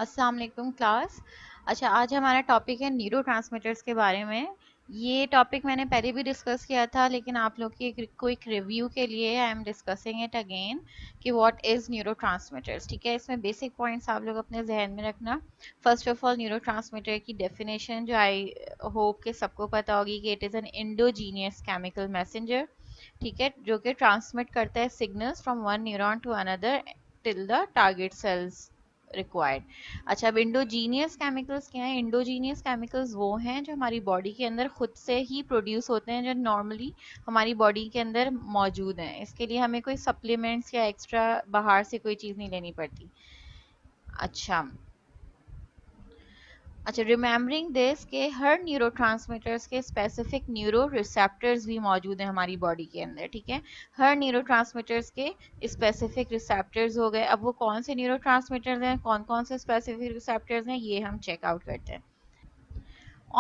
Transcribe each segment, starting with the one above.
अस्सलाम वालेकुम क्लास। अच्छा, आज हमारा टॉपिक है न्यूरोट्रांसमीटर्स के बारे में। ये टॉपिक मैंने पहले भी डिस्कस किया था, लेकिन आप लोग की एक क्विक रिव्यू के लिए I am discussing it again कि व्हाट इज़ न्यूरोट्रांसमीटर्स। ठीक है, इसमें बेसिक पॉइंट्स आप लोग अपने जहन में रखना। फर्स्ट ऑफ ऑल, न्यूरोट्रांसमीटर की डेफिनेशन जो आई होप कि सबको पता होगी कि it is an endogenous chemical messenger. ठीक है, जो कि ट्रांसमिट करता है signals from one neuron to another till the target cells required. अच्छा, अब इंडोजीनियस केमिकल्स क्या है? इंडोजीनियस केमिकल्स वो हैं जो हमारी बॉडी के अंदर खुद से ही प्रोड्यूस होते हैं, जो नॉर्मली हमारी बॉडी के अंदर मौजूद हैं। इसके लिए हमें कोई सप्लीमेंट्स या एक्स्ट्रा बाहर से कोई चीज़ नहीं लेनी पड़ती। अच्छा अच्छा, रिमेम्बरिंग दिस के हर न्यूरोट्रांसमीटर्स के स्पेसिफिक न्यूरो रिसेप्टर्स भी मौजूद हैं हमारी बॉडी के अंदर। ठीक है, हर न्यूरोट्रांसमीटर्स के स्पेसिफिक रिसेप्टर्स हो गए। अब वो कौन से न्यूरोट्रांसमीटर्स हैं, कौन कौन से स्पेसिफिक रिसेप्टर्स हैं, ये हम चेकआउट करते हैं।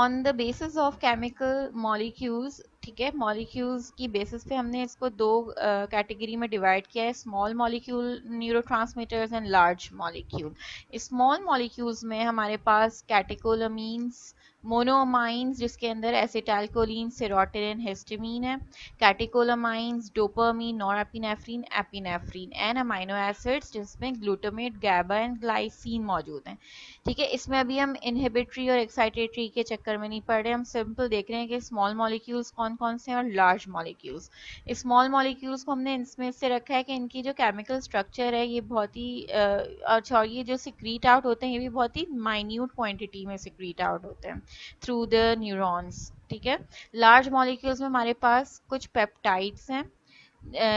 On the basis of chemical molecules. ठीक है, मॉलिक्यूल्स की बेसिस पे हमने इसको दो कैटेगरी में डिवाइड किया है, small molecule neurotransmitters and large molecule. Small molecules में हमारे पास कैटेकोलामीन्स, मोनोअमाइंस जिसके अंदर एसिटाइलकोलिन, सेरोटोनिन, हिस्टामीन है, catecholamines, dopamine, norepinephrine, epinephrine, and amino acids जिसमें ग्लूटामेट, गैबा एंड ग्लाइसिन मौजूद हैं। ठीक है, इसमें अभी हम इनहिबिटरी और एक्साइटेटरी के चक्कर में नहीं पड़ रहे, हम सिंपल देख रहे हैं कि स्मॉल मॉलिक्यूल्स कौन कौन से हैं और लार्ज मॉलिक्यूल्स। स्मॉल मॉलिक्यूल्स को हमने इसमें से रखा है कि इनकी जो केमिकल स्ट्रक्चर है ये बहुत ही अच्छा, और ये जो सिक्रीट आउट होते हैं ये भी बहुत ही माइन्यूट क्वांटिटी में सिक्रीट आउट होते हैं थ्रू द न्यूरॉन्स। ठीक है, लार्ज मॉलिक्यूल्स में हमारे पास कुछ पेप्टाइड्स हैं,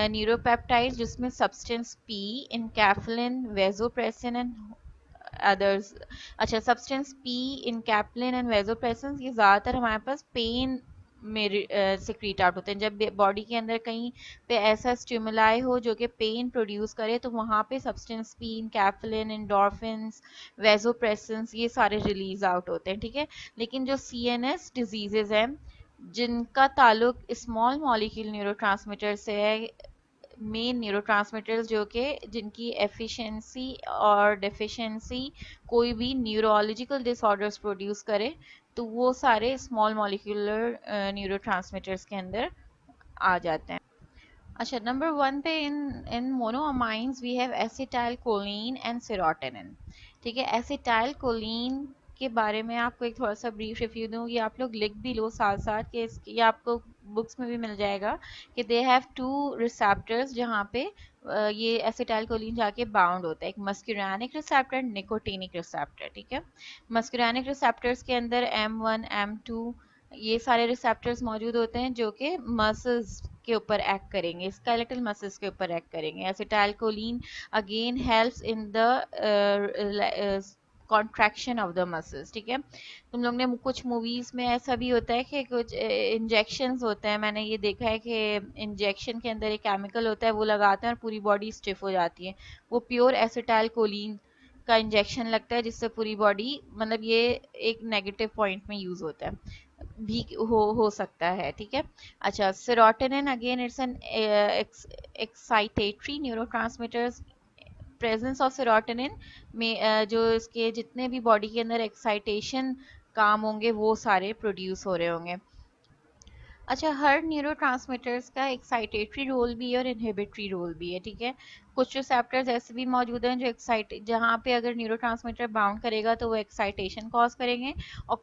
न्यूरोपेप्टाइड्स जिसमें substance P, enkephalin, vasopressin and others. अच्छा, substance P, enkephalin and vasopressin ये ज़्यादातर हमारे पास पेन में सिक्रीट आउट होते हैं। जब बॉडी के अंदर कहीं पे ऐसा स्टिमुलाई हो जो कि पेन प्रोड्यूस करे, तो वहाँ पे सब्सटेंस पी, इनकैप्लिन, एंडोर्फिन्स, वेजोप्रेसिन्स ये सारे रिलीज आउट होते हैं। ठीक है, लेकिन जो सीएनएस डिजीजेज हैं जिनका ताल्लुक स्मॉल मॉलिक्यूल न्यूरोट्रांसमीटर से है, मेन न्यूरोट्रांसमीटर्स जो कि जिनकी एफिशिएंसी और डेफिशिएंसी कोई भी न्यूरोलॉजिकल डिसऑर्डर्स प्रोड्यूस करे, तो वो सारे स्मॉल मॉलिक्यूलर न्यूरोट्रांसमीटर्स के अंदर आ जाते हैं। अच्छा, नंबर वन पे in in monoamines we have acetylcholine and serotonin. ठीक है, एसिटाइल कोलिन के बारे में आपको एक थोड़ा सा ब्रीफ रिव्यू दूँ, ये आप लोग लिख भी लो साथ साथ कि ये आपको बुक्स में भी मिल जाएगा कि दे हैव टू रिसेप्टर्स जहाँ पे ये एसिटाइल कोलिन जाके बाउंड होता है, एक मस्कुरानिक रिसेप्टर, निकोटिनिक रिसेप्टर। ठीक है, मस्कुरानिक रिसेप्टर्स के अंदर M1 M2 ये सारे रिसेप्टर्स मौजूद होते हैं जो कि मसल्स के ऊपर एक्ट करेंगे, स्केलेटल मसल्स के ऊपर एक्ट करेंगे। Acetylcholine again helps in the contraction of the muscles. ठीक है, तुम लोग ने कुछ मूवीज में ऐसा भी होता है कि कुछ इंजेक्शंस होते हैं, मैंने ये देखा है कि इंजेक्शन के अंदर एक केमिकल होता है, वो लगाते हैं और पूरी बॉडी स्टिफ हो जाती है। वो प्योर एसिटाइलकोलिन का इंजेक्शन लगता है जिससे पूरी बॉडी, मतलब ये एक नेगेटिव पॉइंट में यूज होता है, भी हो सकता है। ठीक है, अच्छा, serotonin again it's an excitatory neurotransmitters. Presence of serotonin में जो इसके जितने भी बॉडी के अंदर एक्साइटेशन काम होंगे वो सारे प्रोड्यूस हो रहे होंगे। अच्छा, हर न्यूरोट्रांसमीटर्स का एक्साइटेटरी रोल भी है और इनहिबिटरी रोल भी है। ठीक है, कुछ रिसेप्टर्स ऐसे भी मौजूद हैं जो एक्साइट, जहाँ पे अगर न्यूरोट्रांसमीटर बाउंड करेगा तो वो एक्साइटेशन कॉज करेंगे, और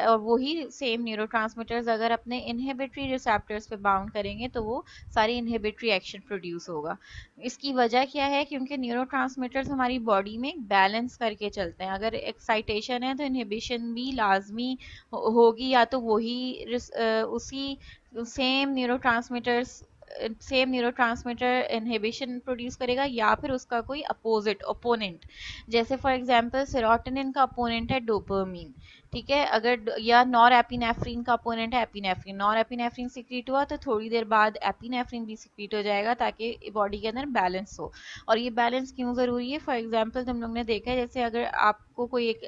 और वही सेम न्यूरोट्रांसमीटर्स अगर अपने इनहिबिटरी रिसेप्टर्स पे बाउंड करेंगे तो वो सारी इनहिबिटरी एक्शन प्रोड्यूस होगा। इसकी वजह क्या है? क्योंकि न्यूरोट्रांसमीटर्स हमारी बॉडी में बैलेंस करके चलते हैं, अगर एक्साइटेशन है तो इनहिबिशन भी लाजमी होगी, या तो वही उसी सेम न्यूरोट्रांसमीटर इनहिबिशन प्रोड्यूस करेगा या फिर उसका कोई अपोजिट ओपोनेंट। जैसे फॉर एग्जांपल सेरोटोनिन का अपोनेंट है डोपामीन। ठीक है। अगर या नॉर एपिनेफ्रिन का अपोनेंट है एपिनेफ्रिन, नॉर एपिनेफ्रिन सिक्रीट हुआ तो थोड़ी देर बाद एपिनेफ्रिन भी सिक्रीट हो जाएगा ताकि बॉडी के अंदर बैलेंस हो। और ये बैलेंस क्यों ज़रूरी है? फॉर एग्जांपल तुम लोग ने देखा है, जैसे अगर आपको कोई एक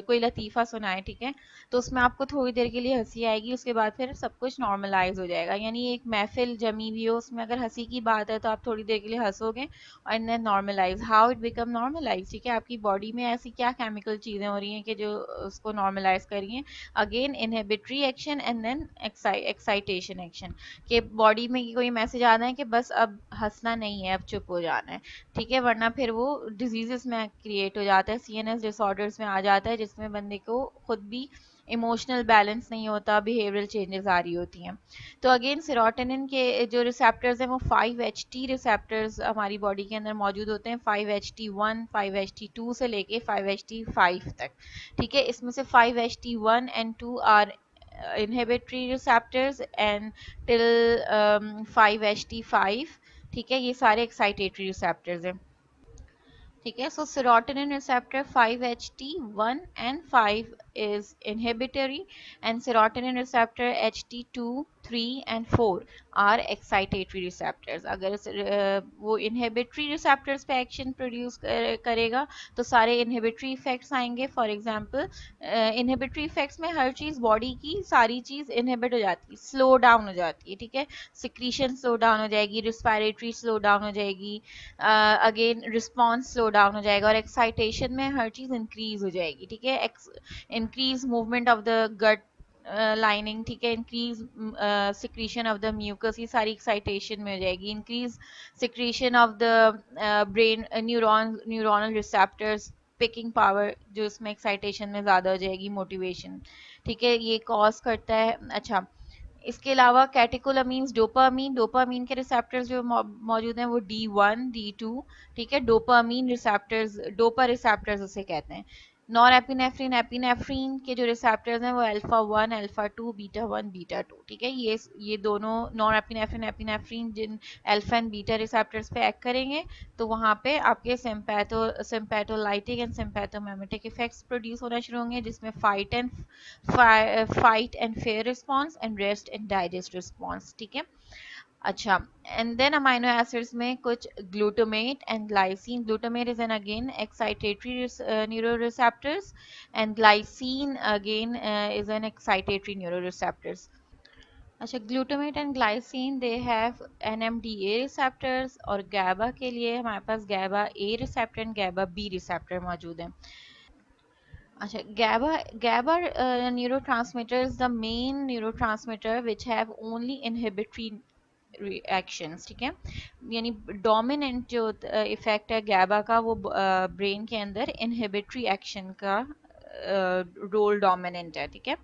कोई लतीफ़ा सुनाए, ठीक है, तो उसमें आपको थोड़ी देर के लिए हंसी आएगी, उसके बाद फिर सब कुछ नॉर्मलाइज हो जाएगा। यानी एक महफिल जमी हुई हो, उसमें अगर हंसी की बात है तो आप थोड़ी देर के लिए हंसोगे and then normalize, how it become normalize, ठीक है। आपकी बॉडी में ऐसी क्या केमिकल चीज़ें हो रही हैं कि जो उसको नॉर्मलाइज कर रही हैं? Again inhibitory action and then excitation action, कि बॉडी में कोई मैसेज आता है कि बस अब हंसना नहीं है, अब चुप हो जाना है, ठीक है, वरना फिर वो डिजीजेस में क्रिएट हो जाता है, सीएनएस डिसऑर्डर्स में आ जाता है, जिसमें बंदे को खुद भी इमोशनल बैलेंस नहीं होता, बिहेवियरल चेंजेस आ रही होती हैं। तो अगेन सेरोटोनिन के जो रिसेप्टर्स हैं वो 5HT रिसेप्टर्स हमारी बॉडी के अंदर मौजूद होते हैं, 5HT1 5HT2 से लेके 5HT5 तक, ठीक है। इसमें से 5HT1 and 2 are inhibitory receptors and till 5HT5, ठीक है, ये सारे excitatory receptors हैं, ठीक है। सो serotonin receptor 5HT1 and 5 is inhibitory and serotonin receptor HT2 3 and 4 are excitatory receptors। अगर वो inhibitory receptors पे action produce करेगा तो सारे inhibitory effects आएंगे। फॉर एग्जांपल inhibitory effects में हर चीज़ बॉडी की सारी चीज़ inhibit हो जाती है, स्लो डाउन हो जाती है, ठीक है, सिक्रीशन स्लो डाउन हो जाएगी, रिस्पायरेटरी स्लो डाउन हो जाएगी, अगेन रिस्पॉन्स स्लो डाउन हो जाएगा, और एक्साइटेशन में हर चीज़ इंक्रीज हो जाएगी, ठीक है। Increase movement of the gut lining, ठीक है, increase secretion of the mucus, ये सारी एक्साइटेशन में हो जाएगी, increase secretion of the brain neuronal receptors, picking power जो इसमें एक्साइटेशन में ज़्यादा हो जाएगी, मोटिवेशन, ठीक है, ये कॉज करता है। अच्छा, इसके अलावा कैटेकोलामीन्स, डोपामीन, डोपामीन के रिसेप्टर्स जो मौजूद हैं वो D1 D2, ठीक है, डोपामीन रिसेप्टर्स, डोपा रिसेप्टर्स उसे कहते हैं। नॉर एपिनेफ्रिन, एपिनेफ्रिन के जो रिसेप्टर्स हैं वो अल्फा 1 अल्फा 2 बीटा 1 बीटा 2, ठीक है। ये दोनों नॉर एपिनेफ्रिन एपिनेफ्रिन जिन अल्फा एंड बीटा रिसेप्टर्स पे एक्ट करेंगे तो वहाँ पे आपके sympatholytic and sympathomimetic effects produce होना शुरू होंगे, जिसमें fight and fear response and rest and digest response, ठीक है। अच्छा, एंड देन अमाइनो एसिड्स में कुछ glutamate and glycine, glutamate is an again excitatory neuroreceptors and glycine again is an excitatory neuroreceptors. अच्छा, glutamate and glycine they have NMDA receptors, और GABA के लिए हमारे पास GABA A receptor and GABA B receptor मौजूद हैं। अच्छा, GABA neurotransmitter is the main neurotransmitter which have only inhibitory reactions, ठीक है। यानी डोमिनेंट जो इफेक्ट है गैबा का वो ब्रेन के अंदर इनहिबिटरी एक्शन का रोल डोमिनेंट है, ठीक है।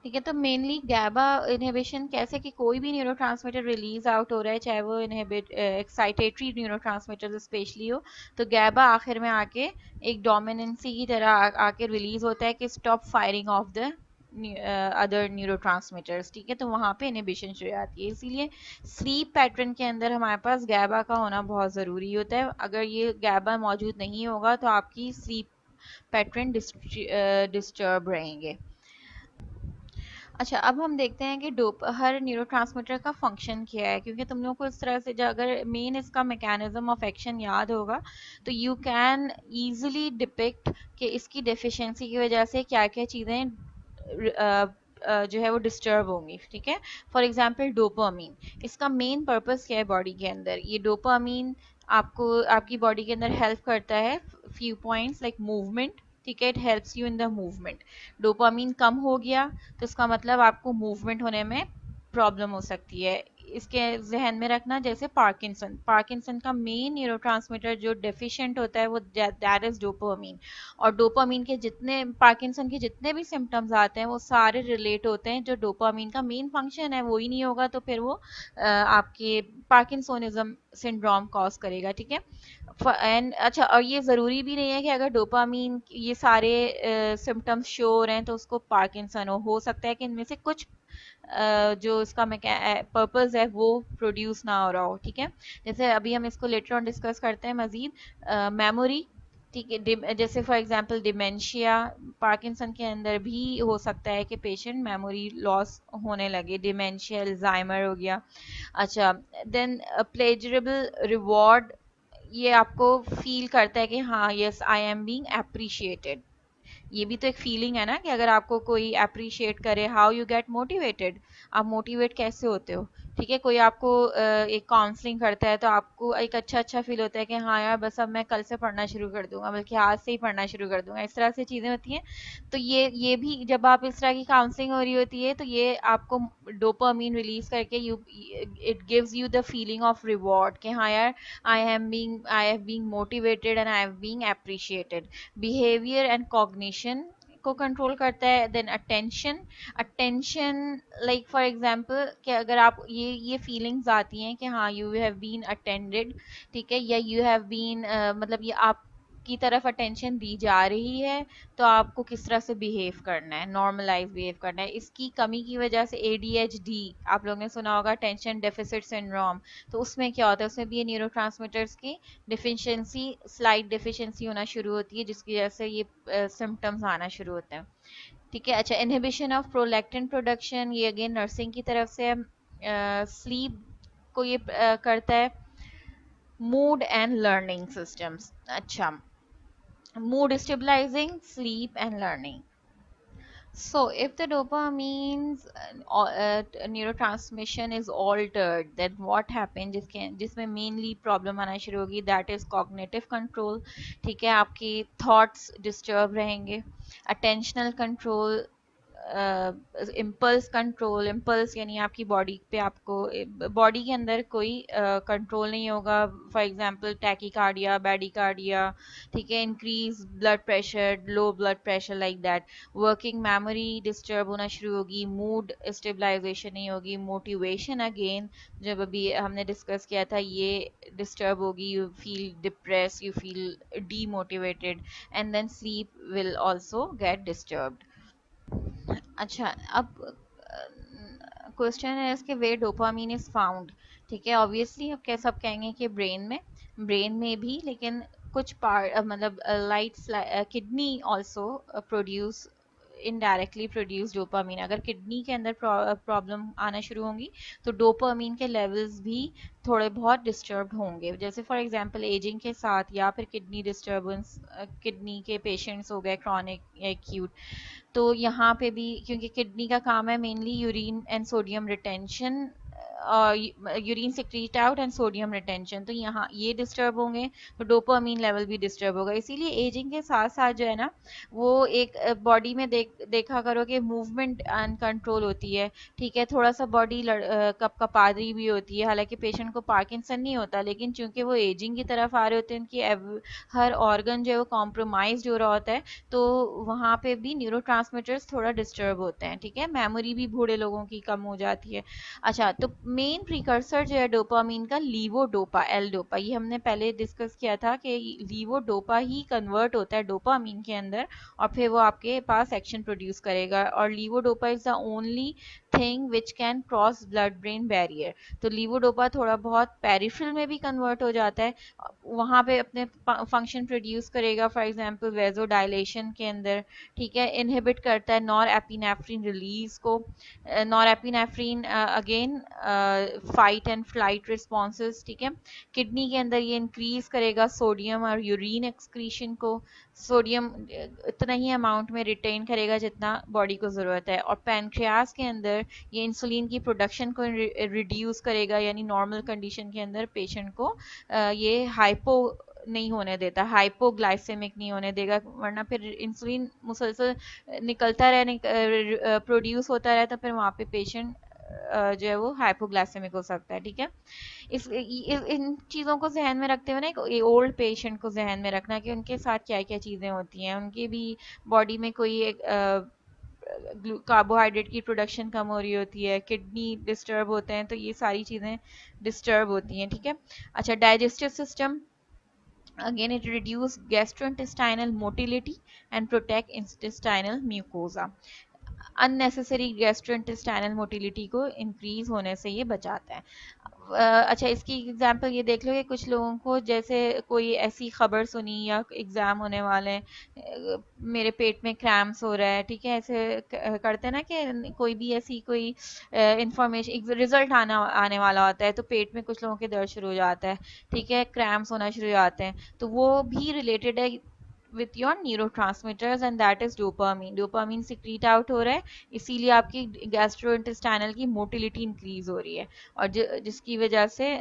ठीक है, तो मेनली गैबा इनहिबिशन कैसे कि कोई भी न्यूरोट्रांसमीटर रिलीज आउट हो रहा है, चाहे वो इनहिबिट एक्साइटेटरी न्यूरोट्रांसमीटर स्पेशली हो, तो गैबा आखिर में आके एक डोमिनेंसी की तरह आके रिलीज होता है कि stop firing of the other neurotransmitters, ठीक है, तो वहाँ पे इनहिबिशन शुरू हो जाती है। इसीलिए स्लीप पैटर्न के अंदर हमारे पास गैबा का होना बहुत ज़रूरी होता है। अगर ये गैबा मौजूद नहीं होगा तो आपकी स्लीप पैटर्न डिस्टर्ब रहेंगे। अच्छा, अब हम देखते हैं कि हर न्यूरोट्रांसमीटर का फंक्शन क्या है, क्योंकि तुम लोगों को इस तरह से अगर मेन इसका मैकेनिज्म ऑफ एक्शन याद होगा तो यू कैन ईजिली डिपिक्ट कि इसकी डेफिशिएंसी की वजह से क्या क्या चीज़ें जो है वो डिस्टर्ब होंगी, ठीक है। फॉर एग्जांपल डोपामीन, इसका मेन पर्पस क्या है बॉडी के अंदर? ये डोपामीन आपको आपकी बॉडी के अंदर हेल्प करता है फ्यू पॉइंट्स लाइक मूवमेंट, ठीक है, it helps you in the movement. Dopamine कम हो गया तो इसका मतलब आपको मूवमेंट होने में प्रॉब्लम हो सकती है। इसके जहन में रखना, जैसे पार्किंसन का मेन न्यूरोट्रांसमीटर जो डेफिशिएंट होता है वो दैट इज डोपामीन, और डोपामीन के जितने पार्किंसन के जितने भी सिम्टम्स आते हैं वो सारे रिलेट होते हैं, जो डोपामीन का मेन फंक्शन है वो ही नहीं होगा तो फिर वो आपके पार्किंसोनिज्म सिंड्रोम कॉज करेगा, ठीक है। एंड अच्छा, और ये ज़रूरी भी नहीं है कि अगर डोपामीन ये सारे सिम्टम्स शो हो रहे हैं तो उसको पार्किंसन हो सकता है कि इनमें से कुछ जो इसका पर्पस है वो प्रोड्यूस ना हो रहा हो, ठीक है। जैसे अभी हम इसको लेटर ऑन डिस्कस करते हैं मजीद। मेमोरी, ठीक है, जैसे फॉर एग्जांपल डिमेंशिया, पार्किंसन के अंदर भी हो सकता है कि पेशेंट मेमोरी लॉस होने लगे, डिमेंशिया, अल्जाइमर हो गया। अच्छा, देन प्लेजरेबल रिवॉर्ड, ये आपको फील करता है कि हाँ yes I am being appreciated, ये भी तो एक फीलिंग है ना कि अगर आपको कोई अप्रिशिएट करे, हाउ यू गेट मोटिवेटेड, आप मोटिवेट कैसे होते हो, ठीक है, कोई आपको एक काउंसलिंग करता है तो आपको एक अच्छा अच्छा फील होता है कि हाँ यार बस अब मैं कल से पढ़ना शुरू कर दूंगा, बल्कि आज से ही पढ़ना शुरू कर दूंगा, इस तरह से चीजें होती हैं। तो ये भी जब आप इस तरह की काउंसलिंग हो रही होती है तो ये आपको डोपामीन रिलीज करके you it gives you the feeling of reward कि हाँ यार I have being motivated and I have being appreciated. Behaviour and cognition को कंट्रोल करता है। Then attention, attention like for example कि अगर आप ये फीलिंग्स आती हैं कि हाँ यू हैव बीन अटेंडेड, ठीक है, या यू हैव बीन मतलब ये आप की तरफ अटेंशन दी जा रही है, तो आपको किस तरह से बिहेव करना है, नॉर्मलाइज बिहेव करना है। इसकी कमी की वजह से एडीएचडी, आप लोगों ने सुना होगा टेंशन डेफिसिट सिंड्रोम, तो उसमें क्या होता है, उसमें भी ये न्यूरोट्रांसमीटर्स की डिफिशिएंसी, स्लाइट डिफिशिएंसी होना शुरू होती है, जिसकी वजह से ये सिम्टम्स आना शुरू होते हैं, ठीक है। अच्छा, इनहिबिशन ऑफ प्रोलैक्टिन प्रोडक्शन, ये अगेन नर्सिंग की तरफ से स्लीप को ये करता है। मूड एंड लर्निंग सिस्टम्स, अच्छा, mood stabilizing, sleep and learning. So if the dopamine's neurotransmission is altered, then what happens, जिसमें mainly problem आना शुरू होगी, that is cognitive control, ठीक है, आपकी thoughts disturb रहेंगे, attentional control, impulse control, impulse यानी आपकी बॉडी पे, आपको बॉडी के अंदर कोई कंट्रोल नहीं होगा, फॉर एग्जांपल टैकीकार्डिया, बैडीकार्डिया, ठीक है, increase blood pressure, low blood pressure, like that. Working memory disturb होना शुरू होगी, मूड स्टेबलाइजेशन नहीं होगी, मोटिवेशन अगेन जब अभी हमने डिस्कस किया था ये डिस्टर्ब होगी, you feel depress, you feel demotivated, and then sleep will also get disturbed. अच्छा, अब क्वेश्चन है इसके, वे डोपामीन इज फाउंड, ठीक है, ऑब्वियसली अब क्या सब कहेंगे कि ब्रेन में भी, लेकिन कुछ पार्ट मतलब light kidney also produce, indirectly produce dopamine. अगर किडनी के अंदर प्रॉब्लम आना शुरू होंगी तो डोपामीन के लेवल्स भी थोड़े बहुत डिस्टर्ब होंगे, जैसे फॉर एग्जांपल एजिंग के साथ, या फिर किडनी डिस्टर्बेंस, किडनी के पेशेंट्स हो गए क्रॉनिक या एक्यूट, तो यहाँ पे भी क्योंकि किडनी का काम है mainly urine and sodium retention, urine secrete out and sodium retention, तो यहाँ ये डिस्टर्ब होंगे तो डोपामीन लेवल भी डिस्टर्ब होगा। इसीलिए एजिंग के साथ साथ जो है ना, वो एक बॉडी में देखा करो कि मूवमेंट अनकंट्रोल होती है, ठीक है, थोड़ा सा बॉडी कपकपादी भी होती है, हालांकि पेशेंट को पार्किंसन नहीं होता, लेकिन चूंकि वो एजिंग की तरफ आ रहे होते हैं, उनकी हर ऑर्गन जो है वो कॉम्प्रोमाइज हो रहा होता है, तो वहाँ पे भी न्यूरोट्रांसमीटर्स थोड़ा डिस्टर्ब होते हैं, ठीक है, मेमोरी भी बूढ़े लोगों की कम हो जाती है। अच्छा, तो मेन प्रिकर्सर जो है डोपामीन का, लीवोडोपा, एल डोपा, ये हमने पहले डिस्कस किया था कि लीवोडोपा ही कन्वर्ट होता है डोपामीन के अंदर, और फिर वो आपके पास एक्शन प्रोड्यूस करेगा, और levodopa is the only thing which can cross blood brain barrier. तो लीवोडोपा थोड़ा बहुत पेरिफेरल में भी कन्वर्ट हो जाता है, वहाँ पे अपने फंक्शन प्रोड्यूस करेगा, फॉर एग्जांपल वेजोडाइलेशन के अंदर, ठीक है, इनहिबिट करता है नॉर एपिनेफ्रिन रिलीज को। Nor epinephrine again fight and flight responses, ठीक है, किडनी के अंदर ये इंक्रीज करेगा सोडियम और यूरिन एक्सक्रीशन को, सोडियम इतना ही अमाउंट में रिटेन करेगा जितना बॉडी को ज़रूरत है, और पैनक्रियाज के अंदर ये इंसुलिन की प्रोडक्शन को रिड्यूस करेगा, यानी नॉर्मल कंडीशन के अंदर पेशेंट को ये हाइपो नहीं होने देता, हाइपोग्लाइसेमिक नहीं होने देगा, वरना फिर इंसुलिन मुसलसल निकलता रहे, प्रोड्यूस होता रहे, तो फिर वहाँ पे पेशेंट जो है वो हाइपोग्लाइसेमिक हो सकता है, ठीक है। इन चीज़ों को जहन में रखते हुए ना, एक ओल्ड पेशेंट को जहन में रखना कि उनके साथ क्या क्या चीज़ें होती हैं, उनकी भी बॉडी में कोई एक कार्बोहाइड्रेट की प्रोडक्शन कम हो रही होती है, किडनी डिस्टर्ब होते हैं, तो ये सारी चीज़ें डिस्टर्ब होती हैं, ठीक है। अच्छा, digestive system, again it reduce gastrointestinal motility and protect intestinal mucosa. Unnecessary gastrointestinal motility को इंक्रीज होने से ये बचाता है। अच्छा, इसकी एग्जांपल ये देख लो कि कुछ लोगों को जैसे कोई ऐसी खबर सुनी या एग्जाम होने वाले हैं, मेरे पेट में क्रैम्प्स हो रहा है, ठीक है, ऐसे करते हैं ना कि कोई भी ऐसी कोई इंफॉर्मेशन रिजल्ट आना आने वाला होता है तो पेट में कुछ लोगों के दर्द शुरू हो जाता है, ठीक है, क्रैम्प्स होना शुरू हो जाते हैं, तो वो भी रिलेटेड है with your neurotransmitters and that is dopamine. Dopamine secrete out हो रहा है, इसीलिए आपकी गैस्ट्रोइंटेस्टाइनल की मोटिलिटी इंक्रीज हो रही है, और जिसकी वजह से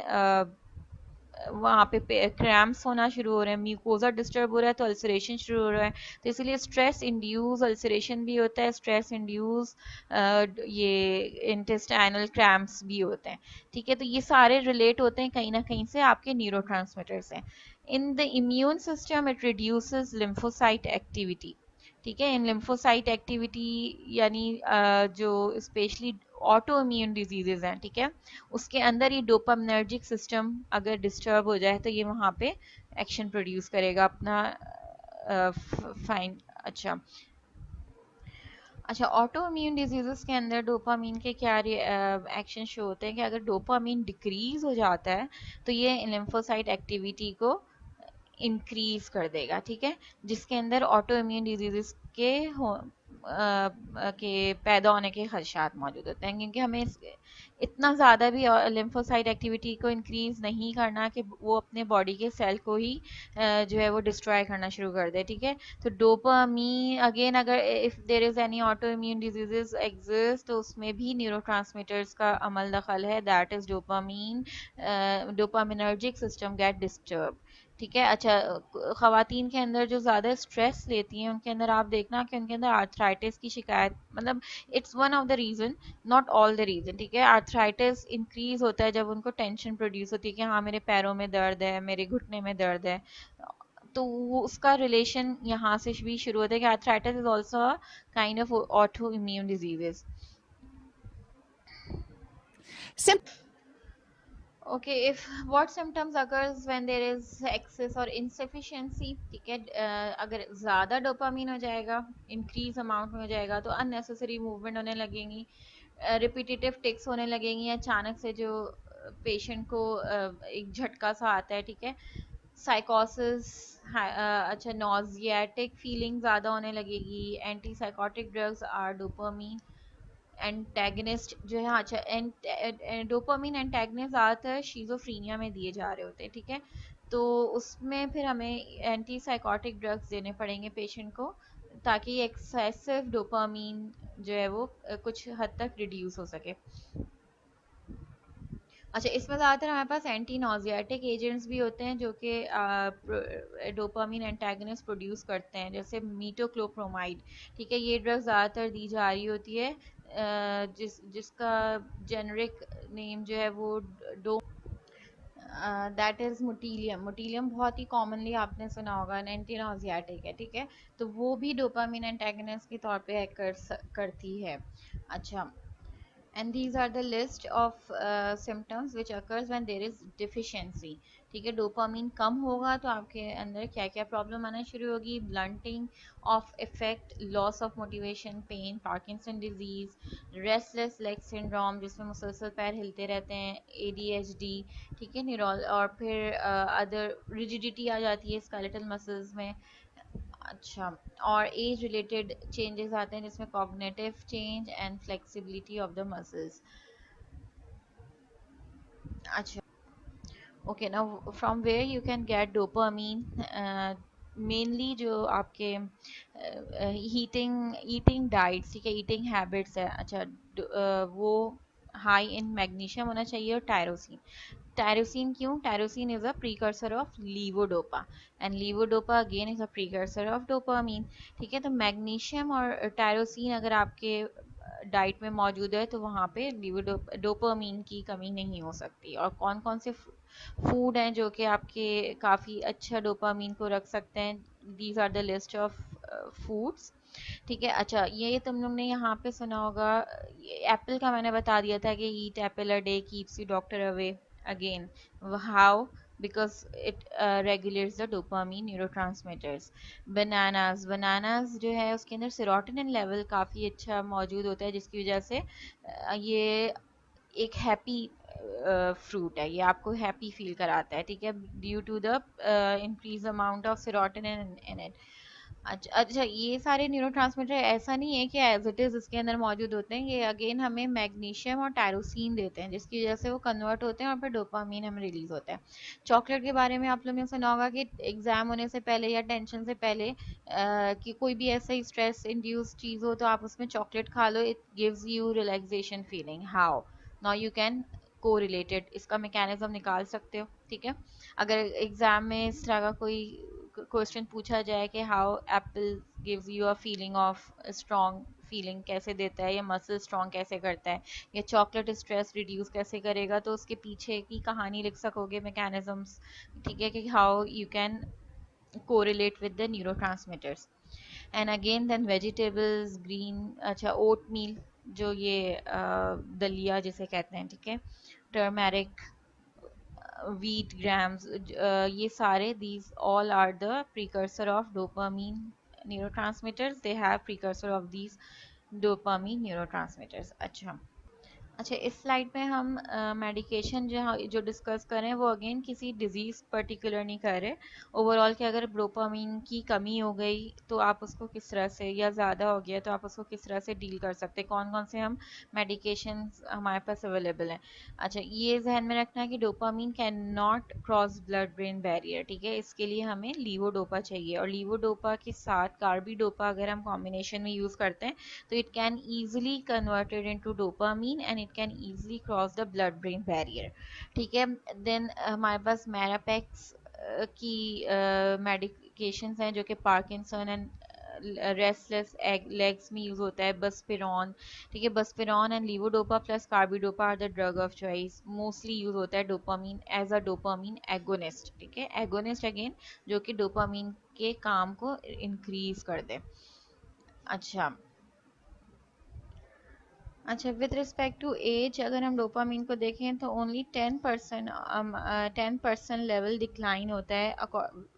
वहाँ पे क्रैम्प्स होना शुरू हो रहे हैं, म्यूकोजा डिस्टर्ब हो रहा है तो अल्सरेशन शुरू हो रहा है। तो इसलिए स्ट्रेस इंड्यूस अल्सरेशन भी होता है, स्ट्रेस इंड्यूस ये इंटेस्टाइनल क्रैम्प्स भी होते हैं, ठीक है। तो ये सारे रिलेट होते हैं कहीं ना कहीं से आपके न्यूरोट्रांसमीटर से। In the immune system it reduces lymphocyte activity, ठीक है। इन लिम्फोसाइट एक्टिविटी यानी जो स्पेशली ऑटो इम्यून डिजीजेज हैं, ठीक है, उसके अंदर ये डोपामिनर्जिक सिस्टम अगर डिस्टर्ब हो जाए तो ये वहाँ पे एक्शन प्रोड्यूस करेगा अपना फाइन। अच्छा, अच्छा, ऑटो इम्यून डिजीजेस के अंदर डोपामीन के क्या एक्शन शो होते हैं कि अगर डोपामीन डिक्रीज हो जाता है तो ये लिम्फोसाइट एक्टिविटी को इंक्रीज कर देगा, ठीक है, जिसके अंदर ऑटो इम्यून डिजीजेस के के पैदा होने के खदशात मौजूद होते हैं, क्योंकि हमें इतना ज़्यादा भी लिम्फोसाइट एक्टिविटी को इंक्रीज नहीं करना कि वो अपने बॉडी के सेल को ही जो है वो डिस्ट्रॉय करना शुरू कर दे, ठीक है। तो डोपामीन अगेन, अगर if there is any auto immune diseases exist तो उसमें भी न्यूरोट्रांसमीटर्स का अमल दखल है, that is dopamine, dopaminergic system get disturb, ठीक है। अच्छा, खवातीन के अंदर जो ज़्यादा स्ट्रेस लेती हैं उनके अंदर आप देखना कि उनके अंदर आर्थराइटिस की शिकायत, मतलब it's one of the reason, not all the reason, ठीक है। आर्थराइटिस इंक्रीज होता है जब उनको टेंशन प्रोड्यूस होती है कि हाँ मेरे पैरों में दर्द है, मेरे घुटने में दर्द है, तो वो उसका रिलेशन यहाँ से भी शुरू होता है कि arthritis is also kind of auto immune diseases. Okay, if what symptoms occurs when there is excess or insufficiency, ठीक है, अगर ज़्यादा डोपामीन हो जाएगा, इंक्रीज अमाउंट में हो जाएगा तो अननेसेसरी मूवमेंट होने लगेंगी, रिपीटेटिव टिक्स होने लगेंगी, अचानक से जो पेशेंट को एक झटका सा आता है, ठीक है, साइकोसिस, अच्छा, नॉजियाटिक फीलिंग ज़्यादा होने लगेगी, anti psychotic drugs are dopamine antagonist जो है, अच्छा, डोपामिन एंटेगनिस्ट ज़्यादातर शीज़ोफ्रीनिया में दिए जा रहे होते हैं, ठीक है, तो उसमें फिर हमें एंटी साइकोटिक ड्रग्स देने पड़ेंगे पेशेंट को ताकि एक्सेसिव डोपामिन जो है वो कुछ हद तक रिड्यूस हो सके। अच्छा, इसमें ज़्यादातर हमारे पास एंटी नॉजियाटिक एजेंट्स भी होते हैं जो कि डोपामिन एंटागनिस्ट प्रोड्यूस करते हैं, जैसे मीटोक्लोप्रोमाइड, ठीक है, ये ड्रग ज़्यादातर दी जा रही होती है, जिसका जेनरिक नेम जो है वो डो दैट इज़ मोटिलियम। मोटिलियम बहुत ही कॉमनली आपने सुना होगा, एंटी नॉजियाटिक है, ठीक है, तो वो भी डोपामिन एंटागनिस्ट के तौर पे एक्ट करती है। अच्छा, and these are the list of symptoms which occurs when there is deficiency, ठीक है। डोपामीन कम होगा तो आपके अंदर क्या क्या प्रॉब्लम आना शुरू होगी, blunting of effect, loss of motivation, pain, Parkinson disease, restless leg syndrome जिसमें मुसलसल पैर हिलते रहते हैं, एडीएचडी, ठीक है, न्यूरल, और फिर अदर रिजिडिटी आ जाती है स्केलेटल मसल्स में। अच्छा, और एज रिलेटेड चेंजेस आते हैं जिसमें cognitive change and flexibility of the muscles. अच्छा, okay, now from where you can get dopamine, mainly जो आपके हीटिंग ईटिंग डाइट्स, ठीक है, ईटिंग हैबिट्स है, अच्छा, वो हाई इन मैग्नीशियम होना चाहिए, और टायरोसिन। टायरोसिन क्यों? Tyrosine is a precursor of levodopa and levodopa again is a precursor of dopamine, ठीक है। तो मैग्नीशियम और टायरोसिन अगर आपके डाइट में मौजूद है तो वहाँ पे डोपामीन की कमी नहीं हो सकती। और कौन कौन से फूड हैं जो कि आपके काफ़ी अच्छा डोपामीन को रख सकते हैं, these are the list of foods, ठीक है। अच्छा, ये तुम लोग ने यहाँ पे सुना होगा, एप्पल का मैंने बता दिया था कि ईट Apple a day keeps you doctor away, again how, because it regulates the dopamine neurotransmitters. Bananas जो है उसके अंदर सेरोटोनिन लेवल काफ़ी अच्छा मौजूद होता है, जिसकी वजह से ये एक हैप्पी फ्रूट है, ये आपको हैप्पी फील कराता है, ठीक है, due to the increase amount of serotonin in it. अच्छा अच्छा, ये सारे न्यूरोट्रांसमीटर ऐसा नहीं है कि एज इट इज इसके अंदर मौजूद होते हैं, ये अगेन हमें मैग्नीशियम और टायरोसिन देते हैं, जिसकी वजह से वो कन्वर्ट होते हैं और फिर डोपामीन हमें रिलीज होता है। चॉकलेट के बारे में आप लोगों ने सुना होगा कि एग्जाम होने से पहले या टेंशन से पहले कि कोई भी ऐसा ही स्ट्रेस इंड्यूस चीज हो तो आप उसमें चॉकलेट खा लो, it gives you relaxation feeling. How now you can correlated इसका मैकेनिज्म निकाल सकते हो, ठीक है। अगर एग्जाम में इस तरह का कोई क्वेश्चन पूछा जाए कि how Apple gives you a feeling of strong feeling कैसे देता है, या मसल स्ट्रॉन्ग कैसे करता है, या चॉकलेट स्ट्रेस रिड्यूस कैसे करेगा, तो उसके पीछे की कहानी लिख सकोगे, मैकेनिज्म्स, ठीक है, कि how you can correlate with the neurotransmitters. And again then vegetables green, अच्छा ओटमील, जो ये दलिया जिसे कहते हैं, ठीक है, टर्मेरिक, wheat grams, ये सारे these all are the precursor of dopamine neurotransmitters, they have precursor of these dopamine neurotransmitters। अच्छा अच्छा, इस स्लाइड में हम मेडिकेशन जो डिस्कस कर रहे हैं वो अगेन किसी डिजीज पर्टिकुलर नहीं कर रहे, ओवरऑल कि अगर डोपामीन की कमी हो गई तो आप उसको किस तरह से, या ज़्यादा हो गया तो आप उसको किस तरह से डील कर सकते हैं, कौन कौन से हम मेडिकेशन हमारे पास अवेलेबल हैं। अच्छा, ये जहन में रखना है कि dopamine can not cross blood brain barrier, ठीक है, इसके लिए हमें लीवोडोपा चाहिए, और लीवोडोपा के साथ कार्बिडोपा अगर हम कॉम्बिनेशन में यूज़ करते हैं तो it can easily converted into dopamine and it can easily cross the blood brain barrier, ठीक है। देन हमारे पास मैरापेक्स की मेडिकेशंस हैं जो कि पार्किंसन एंड रेस्टलेस लेग्स में यूज होता है, बसपिरॉन, ठीक है, buspirone and levodopa plus carbidopa are the drug of choice, mostly use होता है dopamine as a dopamine agonist, ठीक है, एगोनिस्ट अगेन जो कि डोपामीन के काम को इंक्रीज कर दे। अच्छा अच्छा, विद रिस्पेक्ट टू एज अगर हम डोपामीन को देखें तो ओनली 10% 10% लेवल डिक्लाइन होता है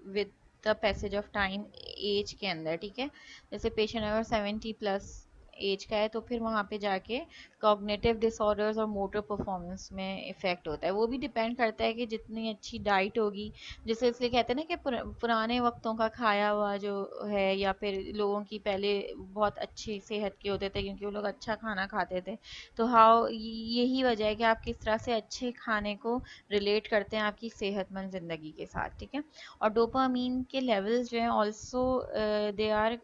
with the passage of time age के अंदर, ठीक है। जैसे पेशेंट अगर 70 प्लस एज का है तो फिर वहाँ पे जाके कॉग्निटिव डिसऑर्डर्स और मोटर परफॉर्मेंस में इफेक्ट होता है। वो भी डिपेंड करता है कि जितनी अच्छी डाइट होगी, जैसे इसलिए कहते हैं ना कि पुराने वक्तों का खाया हुआ जो है, या फिर लोगों की पहले बहुत अच्छी सेहत के होते थे क्योंकि वो लोग अच्छा खाना खाते थे। तो हाउ यही वजह है कि आप किस तरह से अच्छे खाने को रिलेट करते हैं आपकी सेहतमंद ज़िंदगी के साथ, ठीक है। और डोपामीन के लेवल्स जो हैं also they are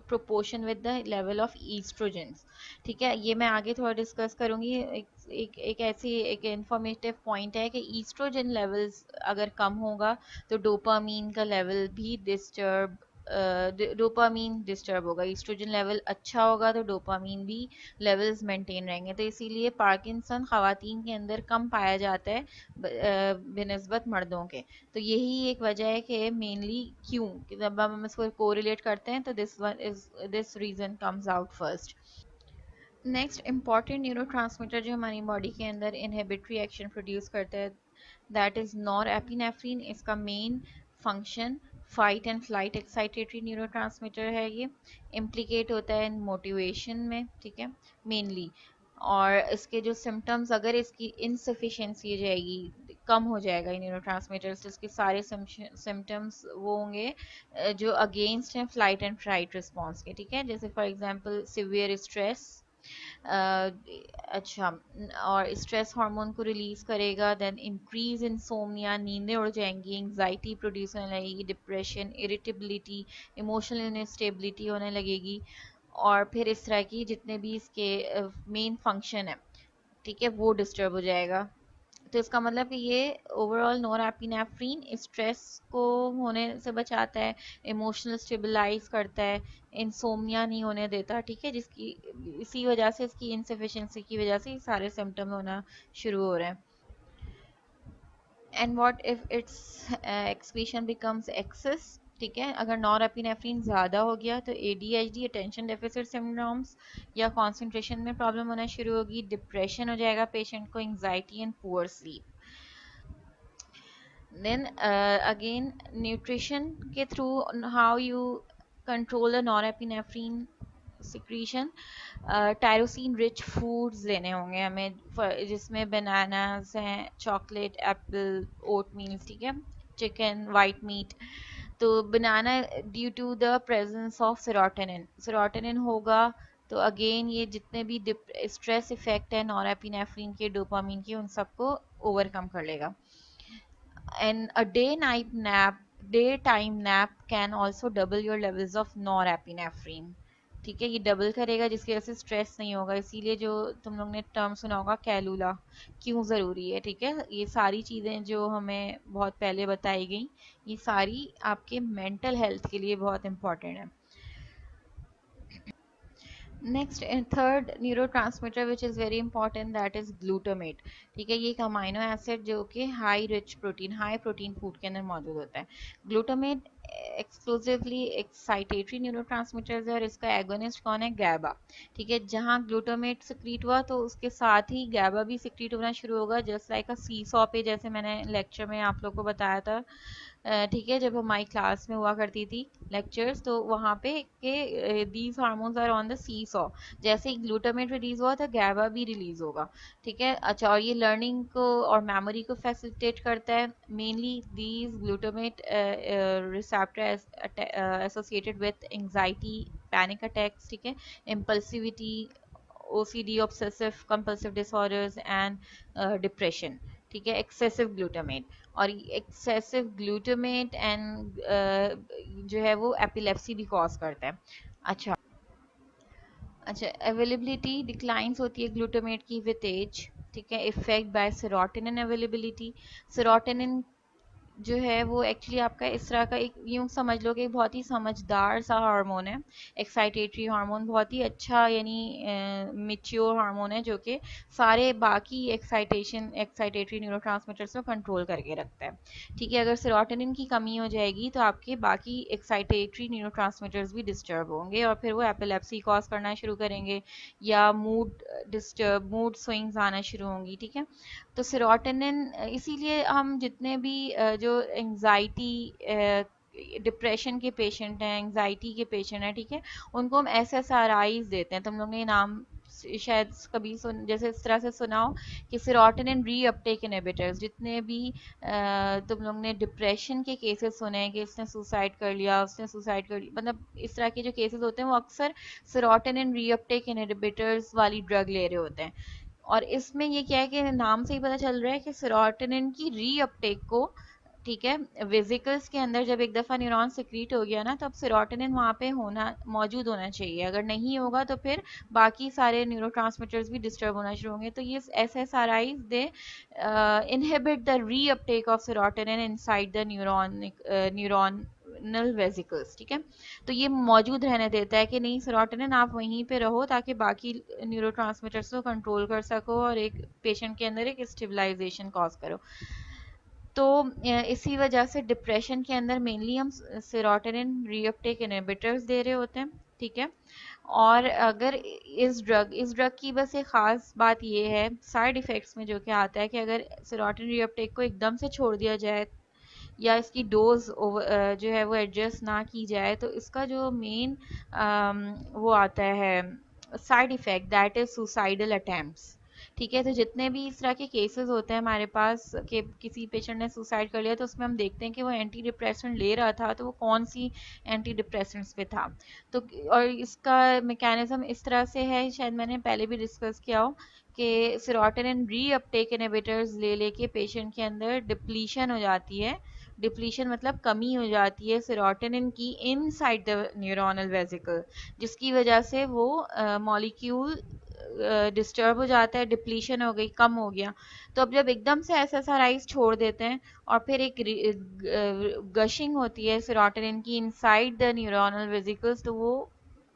proportion with the level of estrogens, ठीक है, ये मैं आगे थोड़ा डिस्कस करूंगी। एक ऐसी एक इंफॉर्मेटिव पॉइंट है कि ईस्ट्रोजन लेवल्स अगर कम होगा तो डोपामीन का लेवल भी डिस्टर्ब, डोपामीन डिस्टर्ब होगा, ईस्ट्रोजन लेवल अच्छा होगा तो डोपामीन भी लेवल्स मेंटेन रहेंगे, तो इसीलिए पार्किंसन खवातीन के अंदर कम पाया जाता है बिनस्बत मर्दों के। तो यही एक वजह है कि मेनली क्यों कि जब हम इसको कोरिलेट करते हैं तो this reason comes out first. Next important neurotransmitter जो हमारी बॉडी के अंदर इनहिबिटरी एक्शन प्रोड्यूस करता है, दैट इज नॉरएपिनेफ्रिन। इसका main function fight and flight excitatory neurotransmitter है, ये इम्प्लिकेट होता है इन मोटिवेशन में, ठीक है, मेनली। और इसके जो सिम्टम्स, अगर इसकी इनसफिशिएंसी हो जाएगी, कम हो जाएगा न्यूरोट्रांसमीटर्स, तो इसके सारे सिम्टम्स वो होंगे जो अगेंस्ट हैं फ्लाइट एंड फ्राइट रिस्पॉन्स के, ठीक है, जैसे फॉर एग्जांपल सिवियर स्ट्रेस, अच्छा, और स्ट्रेस हार्मोन को रिलीज करेगा, देन इंक्रीज इंसोम्निया, नींदें उड़ जाएंगी, एंग्जाइटी प्रोड्यूस होने लगेगी, डिप्रेशन, इरिटेबिलिटी, इमोशनल इनस्टेबिलिटी होने लगेगी, और फिर इस तरह की जितने भी इसके मेन फंक्शन है, ठीक है, वो डिस्टर्ब हो जाएगा। तो इसका मतलब कि ये ओवरऑल नोरएपिनेफ्रिन स्ट्रेस को होने से बचाता है, इमोशनल स्टेबलाइज करता है, इंसोम्निया नहीं होने देता, ठीक है, जिसकी इसी वजह से, इसकी इनसफिशिएंसी की वजह से ये सारे सिम्टम होना शुरू हो रहे हैं। And what if its excretion becomes excess, ठीक है, अगर नॉरएपिनेफ्रिन ज़्यादा हो गया तो एडीएचडी, अटेंशन डेफिसिट सिंड्रोम्स, या कंसंट्रेशन में प्रॉब्लम होना शुरू होगी, डिप्रेशन हो जाएगा पेशेंट को, anxiety and poor sleep. Then again, nutrition के through how you control the norepinephrine secretion. Tyrosine rich foods लेने होंगे हमें, जिसमें बनानास हैं, चॉकलेट, एप्पल, ओट मील्स, ठीक है, चिकन, वाइट मीट। तो banana due to the presence of serotonin, serotonin होगा तो अगेन ये जितने भी स्ट्रेस इफेक्ट है नॉरएपिनेफ्रिन के, डोपामिन के, उन सबको ओवरकम कर लेगा। And a day night nap, daytime nap can also double your levels of norepinephrine। ठीक है, ये डबल करेगा जिसकी वजह से स्ट्रेस नहीं होगा। इसीलिए जो तुम लोग ने टर्म सुना होगा कैलूला, क्यों ज़रूरी है, ठीक है, ये सारी चीज़ें जो हमें बहुत पहले बताई गई, ये सारी आपके मेंटल हेल्थ के लिए बहुत इंपॉर्टेंट है। Next and third neurotransmitter which is very important, that is glutamate. ठीक है, ये एक अमाइनो एसिड जो कि high rich protein, high protein food के अंदर मौजूद होता है। ग्लूटामेट एक्सक्लूसिवली एक्साइटेटरी न्यूरोट्रांसमीटर है और इसका एगोनिस्ट कौन है, गैबा। ठीक है, जहाँ ग्लूटामेट सिक्रीट हुआ तो उसके साथ ही गैबा भी सिक्रीट होना शुरू होगा, just like a seesaw पे, जैसे मैंने लेक्चर में आप लोग को बताया था। ठीक है, जब हमारी क्लास में हुआ करती थी लेक्चर्स, तो वहाँ पे के these hormones are on the seesaw, जैसे ही ग्लूटामेट रिलीज हुआ था गैबा भी रिलीज होगा। ठीक है, अच्छा, और ये लर्निंग को और मेमोरी को फैसिलिटेट करता है। Mainly these glutamate receptor associated with anxiety, panic attacks, ठीक है, impulsivity, OCD, obsessive compulsive disorders and depression. ठीक है, एक्सेसिव ग्लूटामेट, और एक्सेसिव ग्लूटामेट एंड जो है वो एपिलेप्सी भी कॉज करता है। अच्छा, अच्छा, अवेलेबिलिटी डिक्लाइंस होती है ग्लूटामेट की विद एज। ठीक है, effect by serotonin availability. Serotonin जो है वो एक्चुअली आपका इस तरह का, एक यूं समझ लो कि बहुत ही समझदार सा हार्मोन है, एक्साइटेटरी हार्मोन, बहुत ही अच्छा, यानी मिच्योर हार्मोन है, जो कि सारे बाकी एक्साइटेटरी न्यूरोट्रांसमीटर्स को कंट्रोल करके रखता है। ठीक है, अगर सेरोटोनिन की कमी हो जाएगी तो आपके बाकी एक्साइटेटरी न्यूरोट्रांसमीटर्स भी डिस्टर्ब होंगे और फिर वो एपिलेप्सी कॉज करना शुरू करेंगे, या मूड स्विंग्स आना शुरू होंगी। ठीक है, तो सेरोटोनिन, इसीलिए हम जितने भी जो एंजाइटी, डिप्रेशन के पेशेंट हैं, एंजाइटी के पेशेंट हैं, ठीक है, उनको हम SSRIs देते हैं। तुम लोग ने नाम शायद कभी सुन, जैसे इस तरह से सुना हो कि सेरोटोनिन रीअपटेक इनहिबिटर्स। जितने भी तुम लोग ने डिप्रेशन के केसेस सुने हैं कि इसने सुसाइड कर लिया, उसने सुसाइड कर लिया, मतलब इस तरह के जो केसेस होते हैं वो अक्सर सेरोटोनिन रीअपटेक इनहिबिटर्स वाली ड्रग ले रहे होते हैं। और इसमें ये क्या है कि नाम से ही पता चल रहा है कि सेरोटोनिन की रीअपटेक को, ठीक है, वेसिकल्स के अंदर जब एक दफ़ा न्यूरॉन सिक्रीट हो गया ना, तो अब सेरोटोनिन वहाँ पे होना, मौजूद होना चाहिए। अगर नहीं होगा तो फिर बाकी सारे न्यूरोट्रांसमीटर्स भी डिस्टर्ब होना शुरू होंगे। तो ये SSRIs they inhibit the reuptake of serotonin inside the neuronal vesicles. ठीक है, तो ये मौजूद रहने देता है कि नहीं, सेरोटोनिन आप वहीं पे रहो ताकि बाकी न्यूरोट्रांसमीटर्स को कंट्रोल कर सको और एक पेशेंट के अंदर एक स्टेबलाइजेशन कॉज करो। तो इसी वजह से डिप्रेशन के अंदर मेनली हम सेरोटोनिन रीअपटेक इनहिबिटर्स दे रहे होते हैं। ठीक है, और अगर इस ड्रग की बस एक ख़ास बात ये है साइड इफ़ेक्ट्स में जो कि आता है, कि अगर सेरोटोनिन रीअपटेक को एकदम से छोड़ दिया जाए या इसकी डोज जो है वो एडजस्ट ना की जाए, तो इसका जो मेन वो आता है side effect, that is suicidal attempts. ठीक है, तो जितने भी इस तरह के केसेस होते हैं हमारे पास कि किसी पेशेंट ने सुसाइड कर लिया, तो उसमें हम देखते हैं कि वो एंटी डिप्रेसेंट ले रहा था, तो वो कौन सी एंटी डिप्रेसेंट्स पे था। तो और इसका मैकेनिज्म इस तरह से है, शायद मैंने पहले भी डिस्कस किया हो, कि सेरोटोनिन रीअपटेक इनहिबिटर्स ले लेके पेशेंट के अंदर डिप्लीशन हो जाती है। डिप्लीशन मतलब कमी हो जाती है सेरोटोनिन की इनसाइड द न्यूरोनल वेसिकल, जिसकी वजह से वो मॉलिक्यूल डिस्टर्ब हो जाता है, डिप्लीशन हो गई, कम हो गया। तो अब जब एकदम से SSRIs छोड़ देते हैं और फिर एक गशिंग होती है सेरोटोनिन की इनसाइड द न्यूरोनल वेसिकल्स, तो वो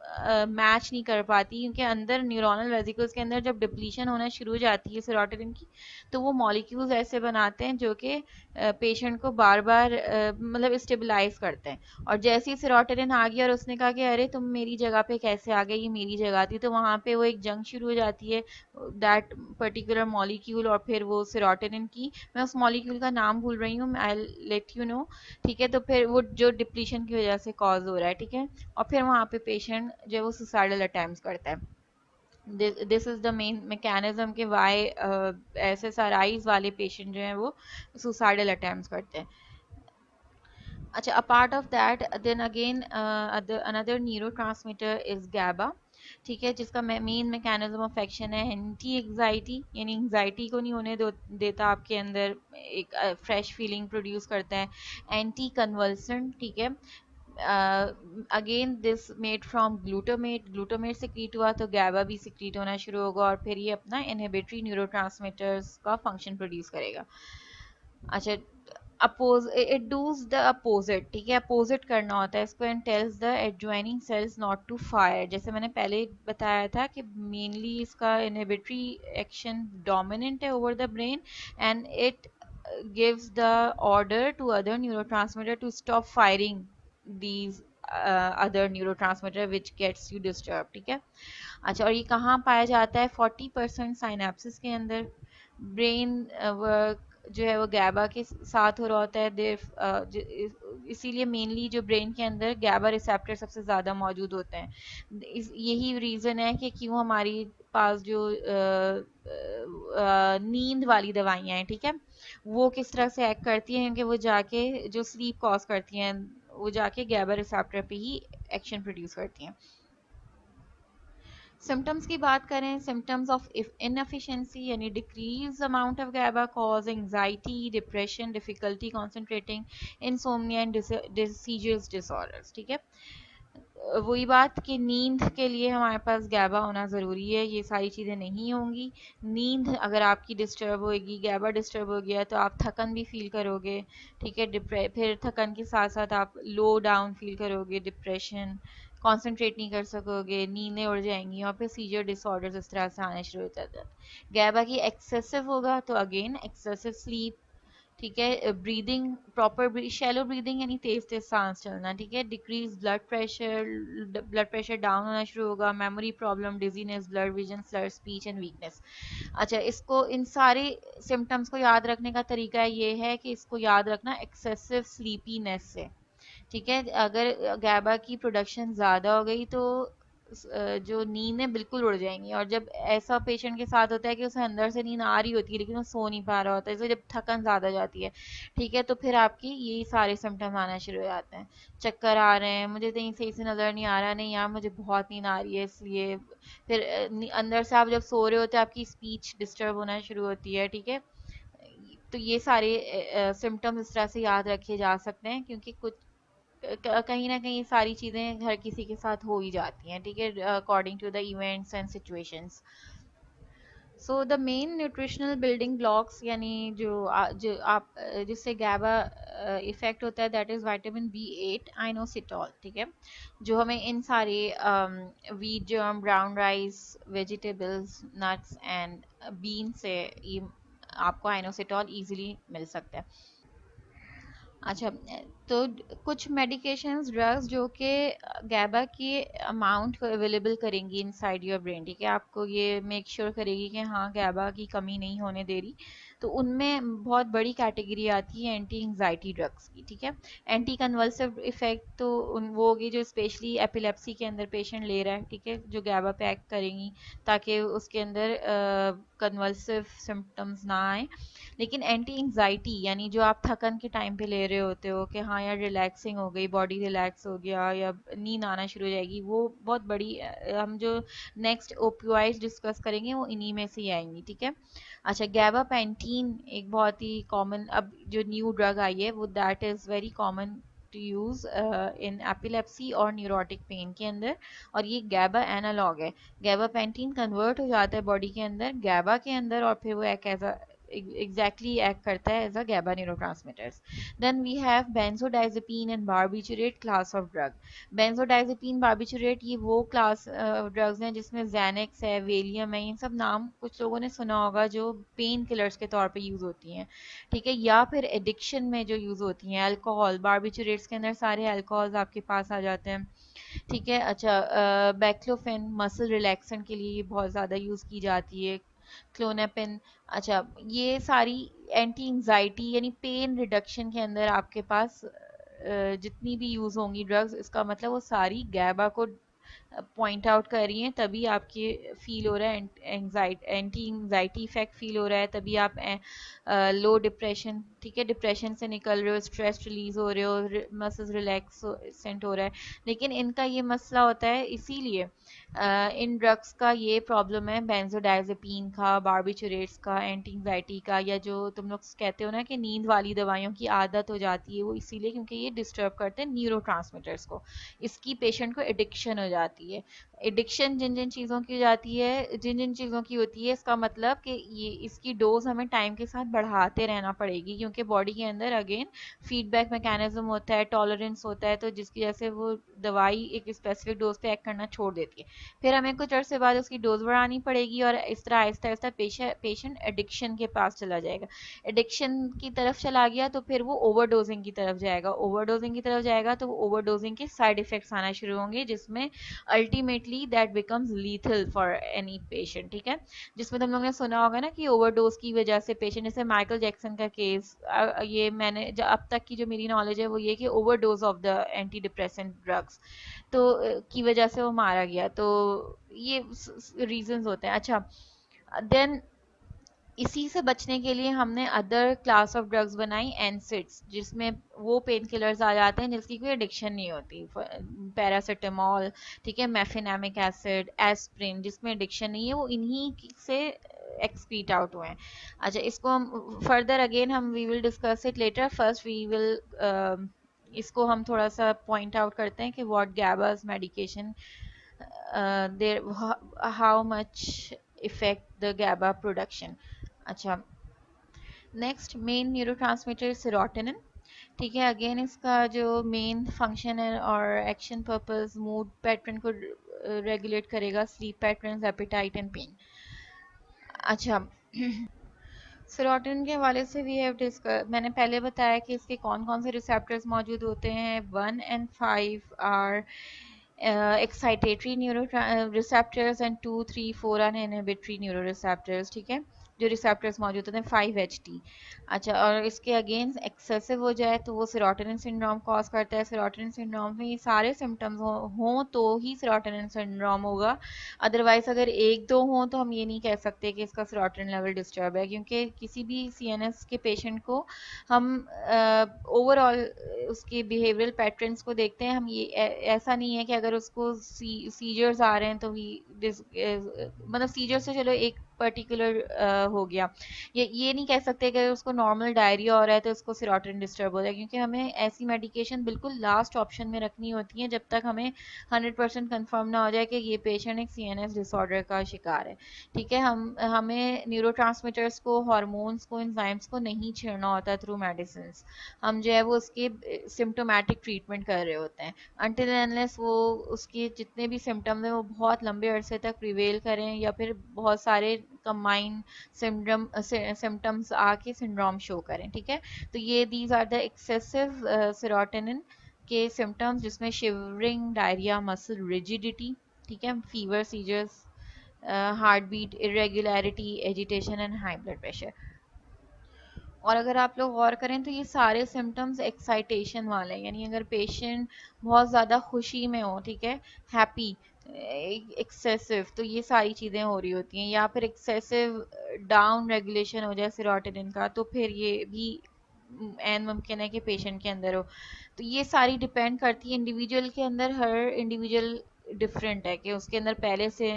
मैच नहीं कर पाती, क्योंकि अंदर न्यूरोनल वेसिकल्स के अंदर जब डिप्लीशन होना शुरू हो जाती है सेरोटोनिन की, तो वो मॉलिक्यूल्स ऐसे बनाते हैं जो कि पेशेंट को बार बार मतलब स्टेबलाइज करते हैं। और जैसे ही सेरोटोनिन आ गया और उसने कहा कि अरे तुम मेरी जगह पे कैसे आ गए, ये मेरी जगह थी, तो वहाँ पे वो एक जंग शुरू हो जाती है दैट पर्टिकुलर मॉलिक्यूल और फिर वो सेरोटोनिन की। मैं उस मॉलिक्यूल का नाम भूल रही हूँ, आई लेट यू नो। ठीक है, तो फिर वो जो डिप्लीशन की वजह से कॉज हो रहा है, ठीक है, और फिर वहाँ पे पेशेंट जो है वो सुसाइडल अटेम्प्ट करता है। This is the main mechanism के वाई एसएसआरआईज वाले पेशेंट जो हैं वो सुसाइडल अटेम्प्ट करते हैं। अच्छा, apart of that then again another neurotransmitter is GABA, ठीक है, जिसका मेन मैकेनिज्म ऑफ एक्शन है एंटी एग्जाइटी, यानी एंग्जाइटी को नहीं होने देता आपके अंदर, एक फ्रेश फीलिंग प्रोड्यूस करता है। एंटी कन्वल्सेंट, ठीक है, again this made from glutamate, glutamate secrete हुआ तो गैबा भी सिक्रीट होना शुरू होगा और फिर ये अपना इनहिबिटरी न्यूरोट्रांसमीटर्स का फंक्शन प्रोड्यूस करेगा। अच्छा, oppose it does the opposite, ठीक है, अपोजिट करना होता है इसको, and tells the adjoining cells not to fire. जैसे मैंने पहले बताया था कि मेनली इसका इनहिबिटरी एक्शन डोमिनेंट है over the brain, and it gives the order to other neurotransmitter to stop firing these other neurotransmitter which gets you disturbed, ठीक है। अच्छा, और ये कहाँ पाया जाता है? 40% साइनेप्सिस के अंदर। ब्रेन वर्क जो है वो गैबा के साथ हो रहा होता है, इसीलिए मेनली जो ब्रेन के अंदर गैबा रिसेप्टर सबसे ज़्यादा मौजूद होते हैं। यही रीज़न है कि क्यों हमारी पास जो नींद वाली दवाइयाँ हैं, ठीक है, वो किस तरह से एक्ट करती हैं, क्योंकि वो जाके जो स्लीप कॉज करती हैं वो जाके गैबा रिसेप्टर पे ही एक्शन प्रोड्यूस करती हैं। सिम्टम्स की बात करें, सिम्टम्स ऑफ इनएफिशिएंसी यानी decrease amount of GABA cause anxiety, depression, difficulty concentrating, insomnia and seizures disorders, ठीक है। वही बात कि नींद के लिए हमारे पास गैबा होना ज़रूरी है, ये सारी चीज़ें नहीं होंगी। नींद अगर आपकी डिस्टर्ब होएगी, गैबा डिस्टर्ब हो गया, तो आप थकन भी फील करोगे, ठीक है, फिर थकन के साथ साथ आप लो डाउन फील करोगे, डिप्रेशन, कंसंट्रेट नहीं कर सकोगे, नींदें उड़ जाएंगी और फिर सीजर डिसऑर्डर्स इस तरह से आने शुरू हो जाते हैं। गैबा की एक्सेसिव होगा तो अगेन एक्सेसिव स्लीप, ठीक है, ब्रीदिंग प्रॉपर शैलो ब्रीदिंग यानी तेज तेज सांस चलना, ठीक है, डिक्रीज ब्लड प्रेशर डाउन होना शुरू होगा, memory problem, dizziness, blood vision, Slur speech and weakness. अच्छा, इसको इन सारे सिम्टम्स को याद रखने का तरीका ये है कि इसको याद रखना एक्सेसिव स्लीपीनेस से, ठीक है। अगर गैबा की प्रोडक्शन ज़्यादा हो गई तो जो नींद है बिल्कुल उड़ जाएंगी, और जब ऐसा पेशेंट के साथ होता है कि उसे अंदर से नींद आ रही होती है लेकिन वो सो नहीं पा रहा होता है, इसलिए जब थकन ज़्यादा जाती है, ठीक है, तो फिर आपकी यही सारे सिम्टम आना शुरू हो जाते हैं। चक्कर आ रहे हैं, मुझे कहीं सही से नज़र नहीं आ रहा, नहीं यार मुझे बहुत नींद आ रही है, इसलिए फिर अंदर से आप जब सो रहे होते हैं आपकी स्पीच डिस्टर्ब होना शुरू होती है, ठीक है। तो ये सारे सिम्टम्स इस तरह से याद रखे जा सकते हैं, क्योंकि कुछ कहीं ना कहीं सारी चीज़ें हर किसी के साथ हो ही जाती हैं, ठीक है, according to the events and situations. So the main nutritional building blocks यानी जो आप जिससे गैबा इफेक्ट होता है, that is vitamin B 8 inositol, ठीक है, जो हमें इन सारे wheat germ, brown rice, vegetables, nuts and bean से आपको आइनोसिटॉल इजीली मिल सकता है। अच्छा, तो कुछ मेडिकेशंस ड्रग्स जो कि गैबा की अमाउंट को अवेलेबल करेंगी इनसाइड योर ब्रेन, ठीक है, आपको ये मेक श्योर करेगी कि हाँ गैबा की कमी नहीं होने दे रही। तो उनमें बहुत बड़ी कैटेगरी आती है एंटी एंजाइटी ड्रग्स की, ठीक है। एंटी कन्वल्सिव इफेक्ट तो वो होगी जो स्पेशली एपिलेप्सी के अंदर पेशेंट ले रहा है, ठीक है, जो गैबा पे एक्ट करेंगी ताकि उसके अंदर कन्वल्सिव सिम्टम्स ना आए। लेकिन एंटी एंजाइटी यानी जो आप थकन के टाइम पे ले रहे होते हो कि हाँ यार रिलैक्सिंग हो गई, बॉडी रिलैक्स हो गया या नींद आना शुरू हो जाएगी, वो बहुत बड़ी हम जो नेक्स्ट ओपियोइड्स डिस्कस करेंगे वो इन्हीं में से ही आएंगी, ठीक है। अच्छा, गैबापेंटीन एक बहुत ही कॉमन अब जो न्यू ड्रग आई है वो that is very common to use in epilepsy और न्यूरोटिक पेन के अंदर, और ये गैबा एनालॉग है। गैबापेंटीन कन्वर्ट हो जाता है बॉडी के अंदर गैबा के अंदर और फिर वो एक एज exactly एक्ट करता है as a GABA neurotransmitters. Then we have benzodiazepine and barbiturate class of drug. Benzodiazepine barbiturate ये वो क्लास ड्रग्स हैं जिसमें जैनेक्स है, वेलियम है, ये सब नाम कुछ लोगों ने सुना होगा, जो पेन किलर्स के तौर पे यूज होती हैं, ठीक है, या फिर एडिक्शन में जो यूज होती हैं. अल्कोहल, बारबिचुरेट्स के अंदर सारे अल्कोहल्स आपके पास आ जाते हैं, ठीक है. अच्छा, बैक्लोफेन मसल रिलैक्सन के लिए बहुत ज़्यादा यूज़ की जाती है. क्लोनेपिन. अच्छा, ये सारी एंटी एंजाइटी यानी पेन रिडक्शन के अंदर आपके पास जितनी भी यूज़ होंगी ड्रग्स, इसका मतलब वो सारी गैबा को पॉइंट आउट कर रही हैं, तभी आपके फील हो रहा है एंटी एंजाइटी इफेक्ट फील हो रहा है, तभी आप लो डिप्रेशन, ठीक है, डिप्रेशन से निकल रहे हो, स्ट्रेस रिलीज हो रहे हो, मसल्स रिलैक्स सेंट हो रहा है. लेकिन इनका ये मसला होता है, इसीलिए इन ड्रग्स का ये प्रॉब्लम है, बेंजोडाइजेपिन का, बारबिचुरेट्स का, एंटी एंजाइटी का, या जो तुम लोग कहते हो ना कि नींद वाली दवाइयों की आदत हो जाती है, वो इसीलिए क्योंकि ये डिस्टर्ब करते हैं न्यूरो को. इसकी पेशेंट को एडिक्शन हो जाती है. एडिक्शन जिन जिन चीज़ों की हो जाती है, जिन जिन चीज़ों की होती है, इसका मतलब कि ये इसकी डोज हमें टाइम के साथ बढ़ाते रहना पड़ेगी, क्योंकि बॉडी के अंदर अगेन फीडबैक मैकेनिज्म होता है, टॉलरेंस होता है, तो जिसकी वजह से वो दवाई एक स्पेसिफिक डोज पे एक्ट करना छोड़ देती है. फिर हमें कुछ अर्से बाद उसकी डोज बढ़ानी पड़ेगी, और इस तरह आहिस्ता आहिस्ता पेशेंट एडिक्शन के पास चला जाएगा. एडिक्शन की तरफ चला गया तो फिर वो ओवरडोजिंग की तरफ जाएगा. ओवरडोजिंग की तरफ जाएगा तो ओवरडोजिंग के साइड इफेक्ट्स आना शुरू होंगे, जिसमें ultimately that becomes lethal for any patient, ठीक है. जिसमें तुम लोग ने सुना होगा ना कि ओवरडोज की वजह से पेशेंट, जैसे माइकल जैक्सन का केस, ये मैंने अब तक की जो मेरी नॉलेज है वो ये कि overdose of the anti depressant drugs तो की वजह से वो मारा गया. तो ये रीजंस होते हैं. अच्छा, देन इसी से बचने के लिए हमने अदर क्लास ऑफ ड्रग्स बनाई, एनसिड्स, जिसमें वो पेन किलर्स आ जाते हैं जिसकी कोई एडिक्शन नहीं होती. पैरासिटामोल, ठीक है, मेफेनामिक एसिड, एस्प्रिन, जिसमें एडिक्शन नहीं है, वो इन्हीं से एक्सक्रीट आउट हुए हैं. अच्छा, इसको हम फर्दर अगेन हम we will discuss it later. First we will इसको हम थोड़ा सा पॉइंट आउट करते हैं कि what GABAs medication there, how much effect the GABA production. अच्छा, नेक्स्ट मेन न्यूरोट्रांसमीटर सेरोटोनिन, ठीक है. अगेन इसका जो मेन फंक्शन है और एक्शन पर्पस, मूड पैटर्न को रेगुलेट करेगा, sleep pattern, appetite and pain. अच्छा, सेरोटोनिन के हवाले से वी हैव डिस्कस, मैंने पहले बताया कि इसके कौन कौन से रिसेप्टर्स मौजूद होते हैं. 1 and 5 are excitatory neuro receptors and 2 3 4 are inhibitory neuroreceptors, ठीक है, जो रिसेप्टर्स मौजूद होते हैं 5HT. अच्छा, और इसके अगेंस्ट एक्सेसिव हो जाए तो वो सेरोटोनिन सिंड्रोम कॉज करता है. सेरोटोनिन सिंड्रोम में ये सारे सिम्टम्स हों तो ही सेरोटोनिन सिंड्रोम होगा, अदरवाइज अगर एक दो हों तो हम ये नहीं कह सकते कि इसका सेरोटोनिन लेवल डिस्टर्ब है, क्योंकि किसी भी CNS के पेशेंट को हम ओवरऑल उसके बिहेवियरल पैटर्न्स को देखते हैं. हम ये ऐसा नहीं है कि अगर उसको सीजर्स आ रहे हैं तो ही मतलब सीजर से चलो एक पर्टिकुलर हो गया, ये नहीं कह सकते कि उसको नॉर्मल डायरिया हो रहा है तो उसको सेरोटोनिन डिस्टर्ब हो जाए, क्योंकि हमें ऐसी मेडिकेशन बिल्कुल लास्ट ऑप्शन में रखनी होती है जब तक हमें 100% कंफर्म ना हो जाए कि ये पेशेंट एक CNS डिसऑर्डर का शिकार है, ठीक है. हमें न्यूरोट्रांसमीटर्स को, हार्मोन्स को, एंजाइम्स को नहीं छेड़ना होता थ्रू मेडिसिन. हम जो है वो उसके सिम्टोमेटिक ट्रीटमेंट कर रहे होते हैं अनटिल अनलेस वो उसके जितने भी सिम्टम्स हैं वो बहुत लंबे अरसे तक प्रिवेल करें, या फिर बहुत सारे कंबाइन सिम्टम्स आके सिंड्रोम शो करें, ठीक है. तो ये these are the excessive serotonin के सिम्टम्स, जिसमें शिवरिंग, डायरिया, मसल रिजिडिटी, ठीक है, fever, seizures, heart beat irregularity, agitation and high blood pressure. और अगर आप लोग गौर करें तो ये सारे सिम्टम्स एक्साइटेशन वाले हैं, यानी अगर पेशेंट बहुत ज़्यादा खुशी में हो, ठीक है, हैप्पी, एक्सेसिव, तो ये सारी चीज़ें हो रही होती हैं, या फिर एक्सेसिव डाउन रेगुलेशन हो जाए सेरोटोनिन का, तो फिर ये भी एन मुमकिन है कि पेशेंट के अंदर हो. तो ये सारी डिपेंड करती है इंडिविजुअल के अंदर, हर इंडिविजुअल डिफरेंट है कि उसके अंदर पहले से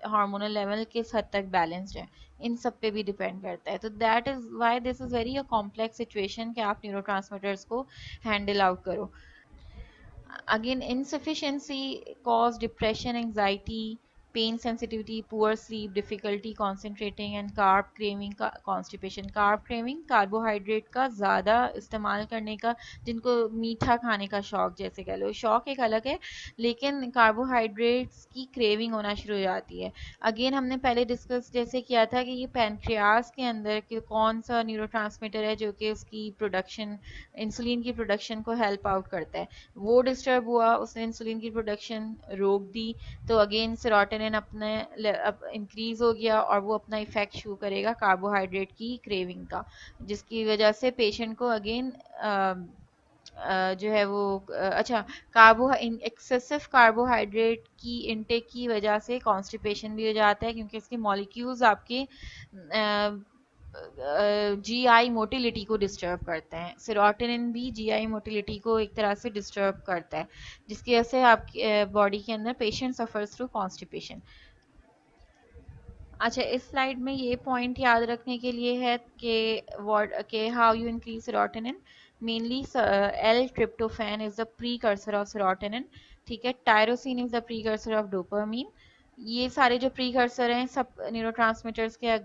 हार्मोनल लेवल किस हद तक बैलेंस्ड है, इन सब पे भी डिपेंड करता है. तो that is why this is very a complex situation कि आप न्यूरोट्रांसमीटर्स को हैंडल आउट करो. Again, insufficiency cause depression, anxiety, pain sensitivity, poor sleep, difficulty concentrating and carb craving का कॉन्स्टिपेशन। कार्ब क्रेविंग कार्बोहाइड्रेट का ज़्यादा इस्तेमाल करने का, जिनको मीठा खाने का शौक जैसे कह लो, शौक एक अलग है, लेकिन कार्बोहाइड्रेट्स की क्रेविंग होना शुरू हो जाती है। अगेन हमने पहले डिस्कस जैसे किया था कि ये पैनक्रियाज के अंदर कि कौन सा न्यूरोट्रांसमीटर है जो कि उसकी प्रोडक्शन, इंसुलिन की प्रोडक्शन को हेल्प आउट करता है। वो डिस्टर्ब हुआ, उसने इंसुलिन की प्रोडक्शन रोक दी, तो अगेन सेरोटोनिन अपने इंक्रीज हो गया और वो अपना इफेक्ट शो करेगा कार्बोहाइड्रेट की क्रेविंग का, जिसकी वजह से पेशेंट को अगेन जो है वो अच्छा, कार्बो एक्सेसिव कार्बोहाइड्रेट की इनटेक की वजह से कॉन्स्टिपेशन भी हो जाता है, क्योंकि इसके मॉलिक्यूल्स आपके जीआई मोटिलिटी को डिस्टर्ब करते हैं। सेरोटोनिन भी जीआई मोटिलिटी को एक तरह से डिस्टर्ब करता है, जिसकी वजह से आपकी बॉडी के अंदर पेशेंट सफर्स थ्रू कॉन्स्टिपेशन। अच्छा, इस स्लाइड में ये पॉइंट याद रखने के लिए है कि व्हाट के how you increase serotonin. Mainly L tryptophan is the precursor of serotonin, ठीक है। Tyrosine is the precursor of dopamine. ये सारे जो प्रीकर्सर हैं सब न्यूरोट्रांसमीटर्स के,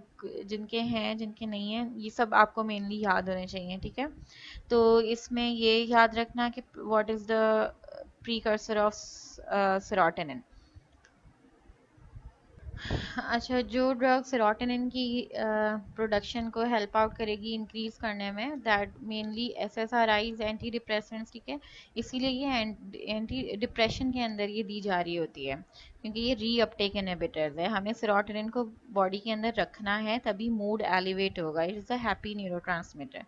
जिनके हैं जिनके नहीं हैं, ये सब आपको मेनली याद होने चाहिए, ठीक है। तो इसमें ये याद रखना कि what is the precursor of serotonin. अच्छा, जो ड्रग सेरोटोनिन की प्रोडक्शन को हेल्प आउट करेगी इंक्रीज करने में, दैट मेनली एसएसआरआईज, एंटी डिप्रेसेंट्स, ठीक है। इसीलिए ये एंटी डिप्रेशन के अंदर ये दी जा रही होती है, क्योंकि ये रीअपटेक इनहिबिटर्स है। हमें सेरोटोनिन को बॉडी के अंदर रखना है, तभी मूड एलिवेट होगा। It is a happy neurotransmitter.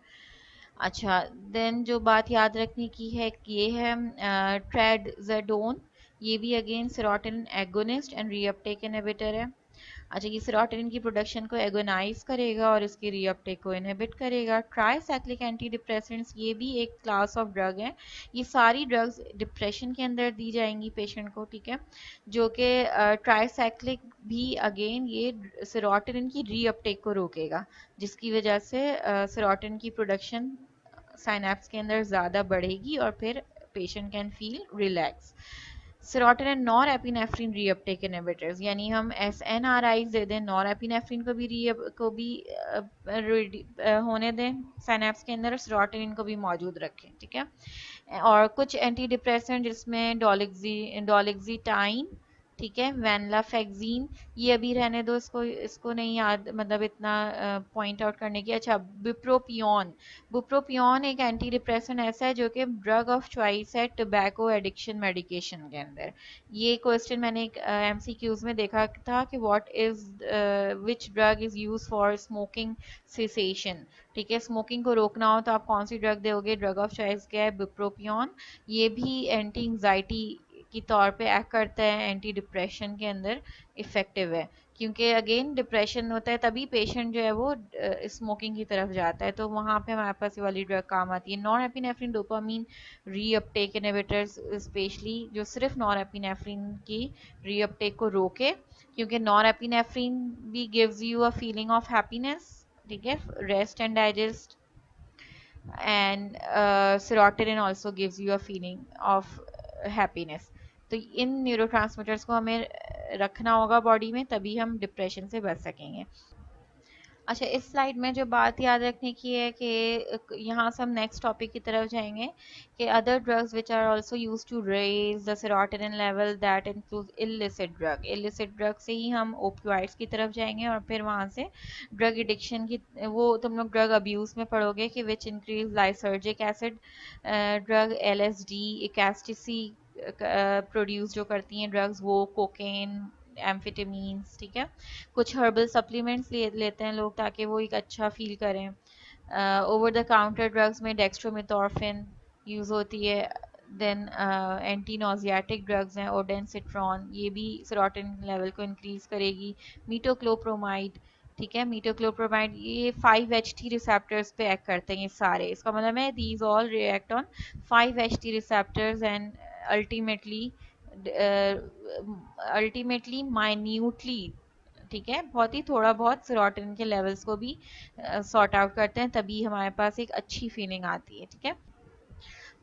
अच्छा, देन जो बात याद रखने की है ये है ट्रेडजोडोन। ये भी again serotonin agonist and reuptake inhibitor है। अच्छा, ये सेरोटोनिन की प्रोडक्शन को एगोनाइज करेगा और इसकी रीअपटेक को इनहिबिट करेगा। ट्राइसाइक्लिक एंटी डिप्रेसेंट्स, ये भी एक क्लास ऑफ ड्रग है। ये सारी ड्रग्स डिप्रेशन के अंदर दी जाएंगी पेशेंट को, ठीक है। जो कि ट्राइसाइक्लिक भी अगेन ये सेरोटोनिन की रीअपटेक को रोकेगा, जिसकी वजह से सेरोटोनिन की प्रोडक्शन साइनेप्स के अंदर ज़्यादा बढ़ेगी और फिर patient can feel relax. Serotonin nor epinephrine reuptake inhibitors, यानी हम एसएनआरआईज दे दें, नॉर एपिनेफ्रिन को भी होने दें साइनेप्स के अंदर, सेरोटोनिन को भी मौजूद रखें, ठीक है। और कुछ एंटी डिप्रेसेंट जिसमें डोलेक्सीटाइन, ठीक है, वैनलाफेक्जीन, ये अभी रहने दो, इसको इसको नहीं याद, मतलब इतना पॉइंट आउट करने की। अच्छा, बुप्रोपियोन। बुप्रोपियोन एक एंटी डिप्रेसेंट ऐसा है जो कि ड्रग ऑफ चॉइस है टोबैको एडिक्शन मेडिकेशन के अंदर। ये क्वेश्चन मैंने एक एमसीक्यूज में देखा था कि what is which drug is use for smoking cessation, ठीक है। स्मोकिंग को रोकना हो तो आप कौन सी ड्रग दोगे, ड्रग ऑफ चॉइस क्या है, बुप्रोपियोन। ये भी एंटी एंजाइटी की तौर पे एक्ट करता है, एंटी डिप्रेशन के अंदर इफेक्टिव है, क्योंकि अगेन डिप्रेशन होता है तभी पेशेंट जो है वो स्मोकिंग की तरफ जाता है, तो वहाँ पे हमारे पास ये वाली ड्रग काम आती है। Nor epinephrine dopamine reuptake inhibitors, specially जो सिर्फ नॉर एपिनेफ्रिन की रीअपटेक को रोके, क्योंकि नॉर एपिनेफ्रिन भी gives you a feeling of happiness, ठीक है, rest and digest, and serotonin also gives you a feeling of happiness। तो इन न्यूरोट्रांसमीटर्स को हमें रखना होगा बॉडी में, तभी हम डिप्रेशन से बच सकेंगे। अच्छा, इस स्लाइड में जो बात याद रखने की है कि यहाँ से हम नेक्स्ट टॉपिक की तरफ जाएंगे कि other drugs which are also use to raise the serotonin level, that include illicit drug. Illicit drug से ही हम ओपियोइड्स की तरफ जाएंगे और फिर वहाँ से ड्रग एडिक्शन की, वो तुम लोग ड्रग अब्यूज़ में पढ़ोगे कि which increase lysergic acid drug, LSD, ecstasy produce जो करती हैं ड्रग्स, वो कोकेन, एम्फेटामीन्स, ठीक है। कुछ हर्बल सप्लीमेंट्स लेते हैं लोग ताकि वो एक अच्छा फील करें। ओवर द काउंटर ड्रग्स में डेक्स्ट्रोमेथोर्फिन यूज़ होती है। देन एंटी नोजियाटिक ड्रग्स हैं, ओडेंसिट्रॉन, ये भी सेरोटोनिन लेवल को इंक्रीज करेगी। मीटोक्लोप्रोमाइड, ठीक है, मीटोक्लोप्रोमाइड ये 5-HT रिसेप्टर्स पे एक्ट करते हैं ये सारे, इसका मतलब है these all react on 5-HT receptors and ultimately minutely, ठीक है, बहुत ही थोड़ा बहुत सेरोटोनिन के लेवल्स को भी सॉर्ट आउट करते हैं, तभी हमारे पास एक अच्छी फीलिंग आती है, ठीक है।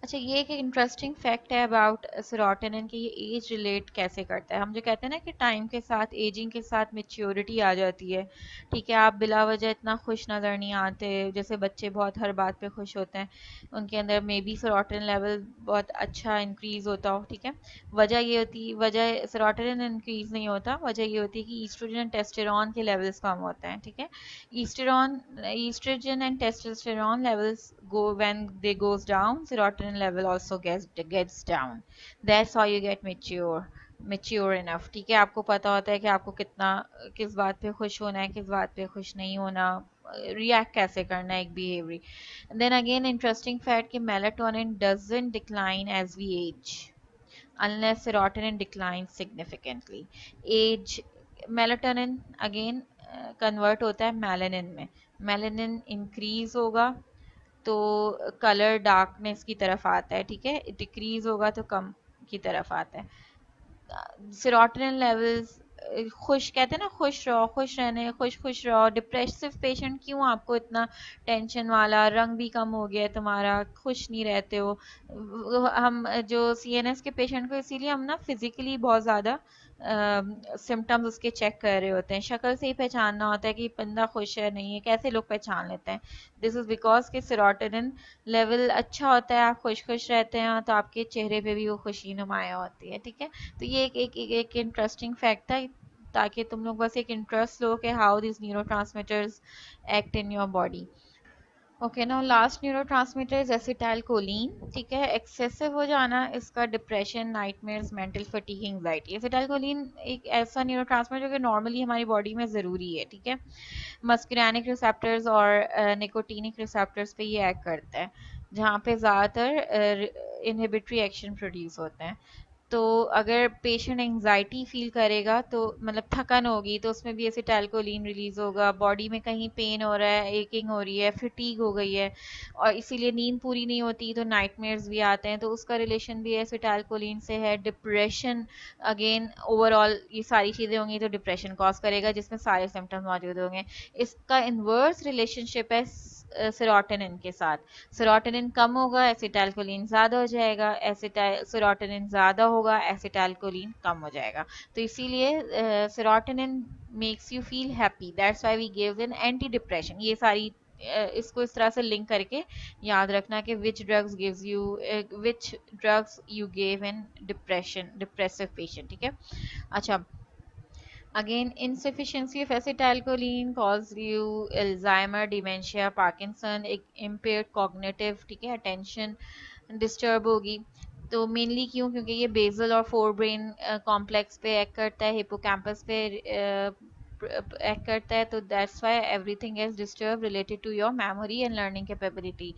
अच्छा, ये एक इंटरेस्टिंग फैक्ट है अबाउट सेरोटोनिन कि ये एज रिलेट कैसे करता है। हम जो कहते हैं ना कि टाइम के साथ, एजिंग के साथ मेच्योरिटी आ जाती है। ठीक है, आप बिला वजह इतना खुश नज़र नहीं आते, जैसे बच्चे बहुत हर बात पे खुश होते हैं, उनके अंदर मे बी सेरोटोनिन लेवल बहुत अच्छा इंक्रीज होता हो। ठीक है, वजह ये होती, वजह सेरोटोनिन इंक्रीज नहीं होता, वजह ये होती है कि ईस्ट्रोजन एंड टेस्टोस्टेरोन के लेवल्स कम होते हैं। ठीक है, estrogen estrogen and testosterone levels go, when they goes down, serotonin level also gets down. That's how you get mature enough. ठीक है, आपको पता होता है कि आपको कितना, किस बात पे खुश होना है, किस बात पे खुश नहीं होना, रिएक्ट कैसे करना है एक behaviour. Then again interesting fact कि melatonin doesn't decline as we age unless serotonin declines significantly. Age, melatonin again convert होता है मेलानिन में, मेलानिन इंक्रीज होगा तो कलर डार्कनेस की तरफ आता है। ठीक है, डिक्रीज होगा तो कम की तरफ आता है। सेरोटोनिन लेवल्स, खुश कहते हैं ना, खुश रहो, खुश रहने, खुश खुश रहो। डिप्रेसिव पेशेंट क्यों आपको इतना टेंशन वाला, रंग भी कम हो गया है तुम्हारा, खुश नहीं रहते हो। हम जो सीएनएस के पेशेंट को इसीलिए हम ना फिजिकली बहुत ज़्यादा सिम्टम्स उसके चेक कर रहे होते हैं, शक्ल से ही पहचानना होता है कि बंदा खुश है नहीं है, कैसे लोग पहचान लेते हैं। दिस इज़ बिकॉज कि सेरोटोनिन लेवल अच्छा होता है, आप खुश खुश रहते हैं तो आपके चेहरे पे भी वो खुशी नुमाया होती है। ठीक है, तो ये एक इंटरेस्टिंग फैक्ट था, ताकि तुम लोग बस एक इंटरेस्ट लो कि how this neurotransmitters act in your body. Okay, now last neurotransmitter is acetylcholine. ठीक है, एक्सेसिव हो जाना इसका depression, nightmares, mental fatigue, anxiety. Acetylcholine एक ऐसा न्यूरोट्रांसमीटर जो कि नॉर्मली हमारी बॉडी में ज़रूरी है। ठीक है, मस्कुरानिक रिसेप्टर्स और निकोटीनिक रिसेप्टर्स पे ये एक्ट करता है, जहाँ पे ज़्यादातर इनहिबिटरी एक्शन प्रोड्यूस होते हैं। तो अगर पेशेंट एंजाइटी फील करेगा तो मतलब थकन होगी तो उसमें भी एसिटाइलकोलिन रिलीज होगा, बॉडी में कहीं पेन हो रहा है, एकिंग हो रही है, फिटीग हो गई है और इसीलिए नींद पूरी नहीं होती तो नाइटमेयर्स भी आते हैं, तो उसका रिलेशन भी एसिटाइलकोलिन से है। डिप्रेशन, अगेन ओवरऑल ये सारी चीज़ें होंगी तो डिप्रेशन कॉज करेगा जिसमें सारे सिम्टम्स मौजूद होंगे। इसका इन्वर्स रिलेशनशिप है सेरोटोनिन के साथ। सेरोटोनिन कम होगा, एसिटाइलकोलिन ज़्यादा हो जाएगा, एसिटाइल सेरोटोनिन ज़्यादा होगा, एसिटाइलकोलिन कम हो जाएगा। तो इसीलिए serotonin makes you feel happy, that's why we give an anti depression. ये सारी इसको इस तरह से लिंक करके याद रखना कि which drugs gives you, which drugs you give in depression, depressive patient. ठीक है, अच्छा, again, insufficiency of acetylcholine cause you Alzheimer, dementia, Parkinson, एक impaired cognitive, ठीक है, attention disturb होगी। तो मेनली क्यों, क्योंकि ये बेसल और फोर ब्रेन कॉम्प्लेक्स पे एक्ट करता है, हिपोकैम्पस पे एक्ट करता है, तो that's why everything is disturb related to your memory and learning capability.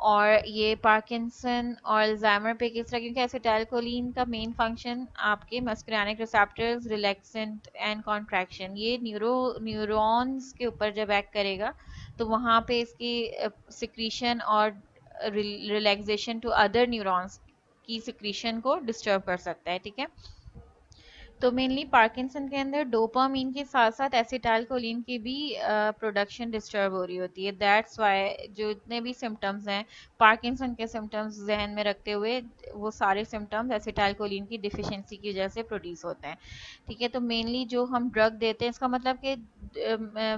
और ये पार्किंसन और अल्जाइमर पे किस तरह, क्योंकि एसिटाइलकोलिन का मेन फंक्शन आपके मस्कुरानिक रिसेप्टर्स, रिलैक्सेंट एंड कॉन्ट्रैक्शन, ये न्यूरॉन्स के ऊपर जब एक्ट करेगा तो वहाँ पे इसकी सिक्रीशन और रिलैक्सेशन टू अदर न्यूरॉन्स की सिक्रीशन को डिस्टर्ब कर सकता है। ठीक है, तो मेनली पार्किंसन के अंदर डोपामीन के साथ साथ एसिटाइलकोलिन की भी प्रोडक्शन डिस्टर्ब हो रही होती है। दैट्स व्हाई जो इतने भी सिम्टम्स हैं पार्किंसन के सिम्टम्स जहन में रखते हुए, वो सारे सिम्टम्स एसिटाइलकोलिन की डिफिशिएंसी की वजह से प्रोड्यूस होते हैं। ठीक है, तो मेनली जो हम ड्रग देते हैं, इसका मतलब कि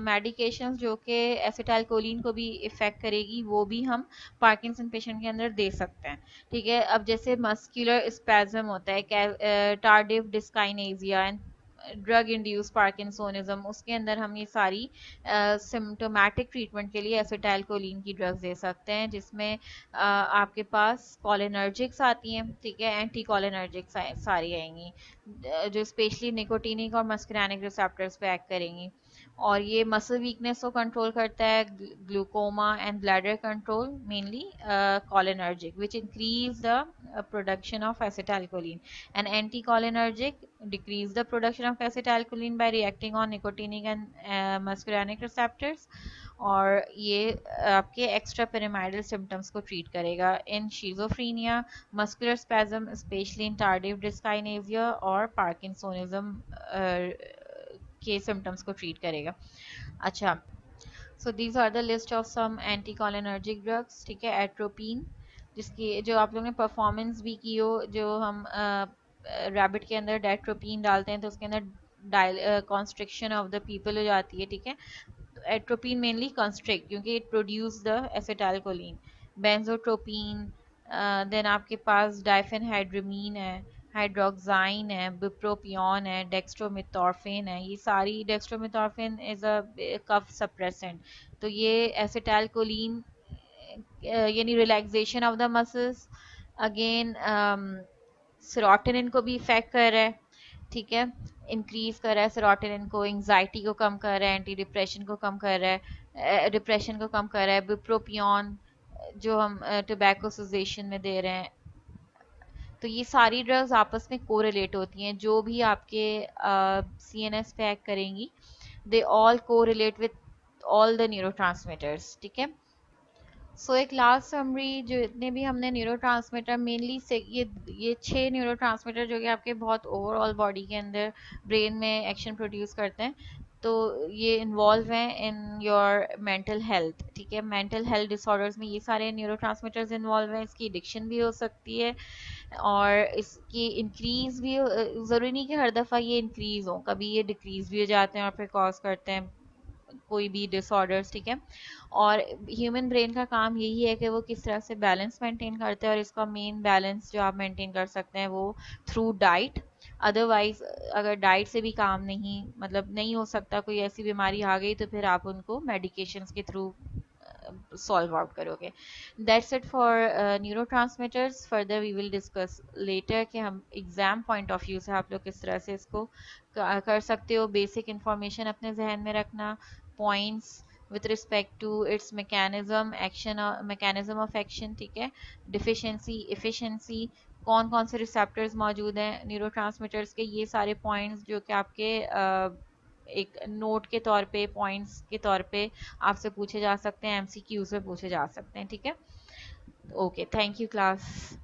मेडिकेशंस जो कि एसिटाइलकोलिन को भी इफेक्ट करेगी वो भी हम पार्किंसन पेशेंट के अंदर दे सकते हैं। ठीक है, अब जैसे मस्कुलर स्पैज्म होता है, tardive dyskinesia and drug induce parkinsonism, उसके अंदर हम ये सारी सिम्टोमेटिक ट्रीटमेंट के लिए एसिटाइलकोलिन की ड्रग्स दे सकते हैं, जिसमें आपके पास कॉलिनर्जिक्स आती हैं। ठीक है, एंटी कॉलिनर्जिक्स सारी आएंगी जो स्पेशली निकोटीनिक और मस्कुरानिक रिसेप्टर्स पे एक्ट करेंगी, और ये मसल वीकनेस को कंट्रोल करता है, glaucoma and bladder control, mainly cholinergic which increase the production of acetylcholine. An anticholinergic decrease the production of acetylcholine by reacting on nicotinic and muscarinic receptors, और ये आपके एक्स्ट्रा pyramidal symptoms को treat करेगा इन schizophrenia, muscular spasm, especially in tardive dyskinesia, और parkinsonism के symptoms को treat करेगा। अच्छा, so these are the list of some anticholinergic drugs. ठीक है, atropine, जिसकी जो आप लोगों ने परफॉर्मेंस भी की हो, जो हम रैबिट के अंदर डेट्रोपिन डालते हैं तो उसके अंदर कॉन्स्ट्रिक्शन ऑफ द पीपल हो जाती है, ठीक है। एट्रोपिन मेनली कंस्ट्रिक्ट क्योंकि it produce the acetylcholine. Benztropine, then आपके पास डाइफेनहाइड्रमीन है, हाइड्रोक्साइन है, बुप्रोपियोन है, डेक्स्ट्रोमेथॉर्फिन है। ये सारी, डेक्स्ट्रोमेथॉर्फिन इज अ कफ सप्रेसेंट, तो ये एसिटाइलकोलिन यानी relaxation of the muscles, again serotonin को भी इफेक्ट कर रहा है, ठीक है। इंक्रीज कर रहा है सेरोटोनिन को, एंजाइटी को कम कर रहा है, एंटी डिप्रेशन को कम कर रहा है, डिप्रेशन को कम कर रहा है। बुप्रोपियोन जो हम टोबैको सुजेशन में दे रहे हैं। तो ये सारी ड्रग्स आपस में कोरिलेट होती हैं, जो भी आपके सीएनएस पे एक्ट करेंगी, they all correlate with all the neurotransmitters, ठीक है। सो एक लास्ट समरी, जो इतने भी हमने न्यूरोट्रांसमीटर मेनली से ये 6 न्यूरोट्रांसमीटर जो कि आपके बहुत ओवरऑल बॉडी के अंदर ब्रेन में एक्शन प्रोड्यूस करते हैं, तो ये इन्वॉल्व हैं इन योर मेंटल हेल्थ, ठीक है। मेंटल हेल्थ डिसऑर्डर्स में ये सारे न्यूरोट्रांसमीटर्स इन्वॉल्व हैं। इसकी एडिक्शन भी हो सकती है और इसकी इंक्रीज भी ज़रूरी नहीं कि हर दफ़ा ये इंक्रीज हो, कभी ये डिक्रीज भी हो जाते हैं और फिर कॉज करते हैं कोई भी डिसऑर्डर्स, ठीक है। और ह्यूमन ब्रेन का काम यही है कि वो किस तरह से बैलेंस मेंटेन करते हैं, और इसका मेन बैलेंस जो आप मेंटेन कर सकते हैं वो थ्रू डाइट। अदरवाइज अगर डाइट से भी काम नहीं, मतलब नहीं हो सकता, कोई ऐसी बीमारी आ गई, तो फिर आप उनको मेडिकेशंस के थ्रू सॉल्व आउट करोगे। That's it for neurotransmitters. Further we will discuss later कि हम एग्जाम पॉइंट ऑफ व्यू से आप लोग किस तरह से इसको कर सकते हो। बेसिक इंफॉर्मेशन अपने जहन में रखना, points with respect to its mechanism action mechanism of action, ठीक है। डिफिशिएंसी, एफिशिएंसी, कौन कौन से रिसेप्टर्स मौजूद हैं न्यूरोट्रांसमीटर्स के, ये सारे पॉइंट्स जो कि आपके एक नोट के तौर पे, पॉइंट्स के तौर पे आपसे पूछे जा सकते हैं, एमसीक्यूज में पूछे जा सकते हैं, ठीक है। Okay, thank you class.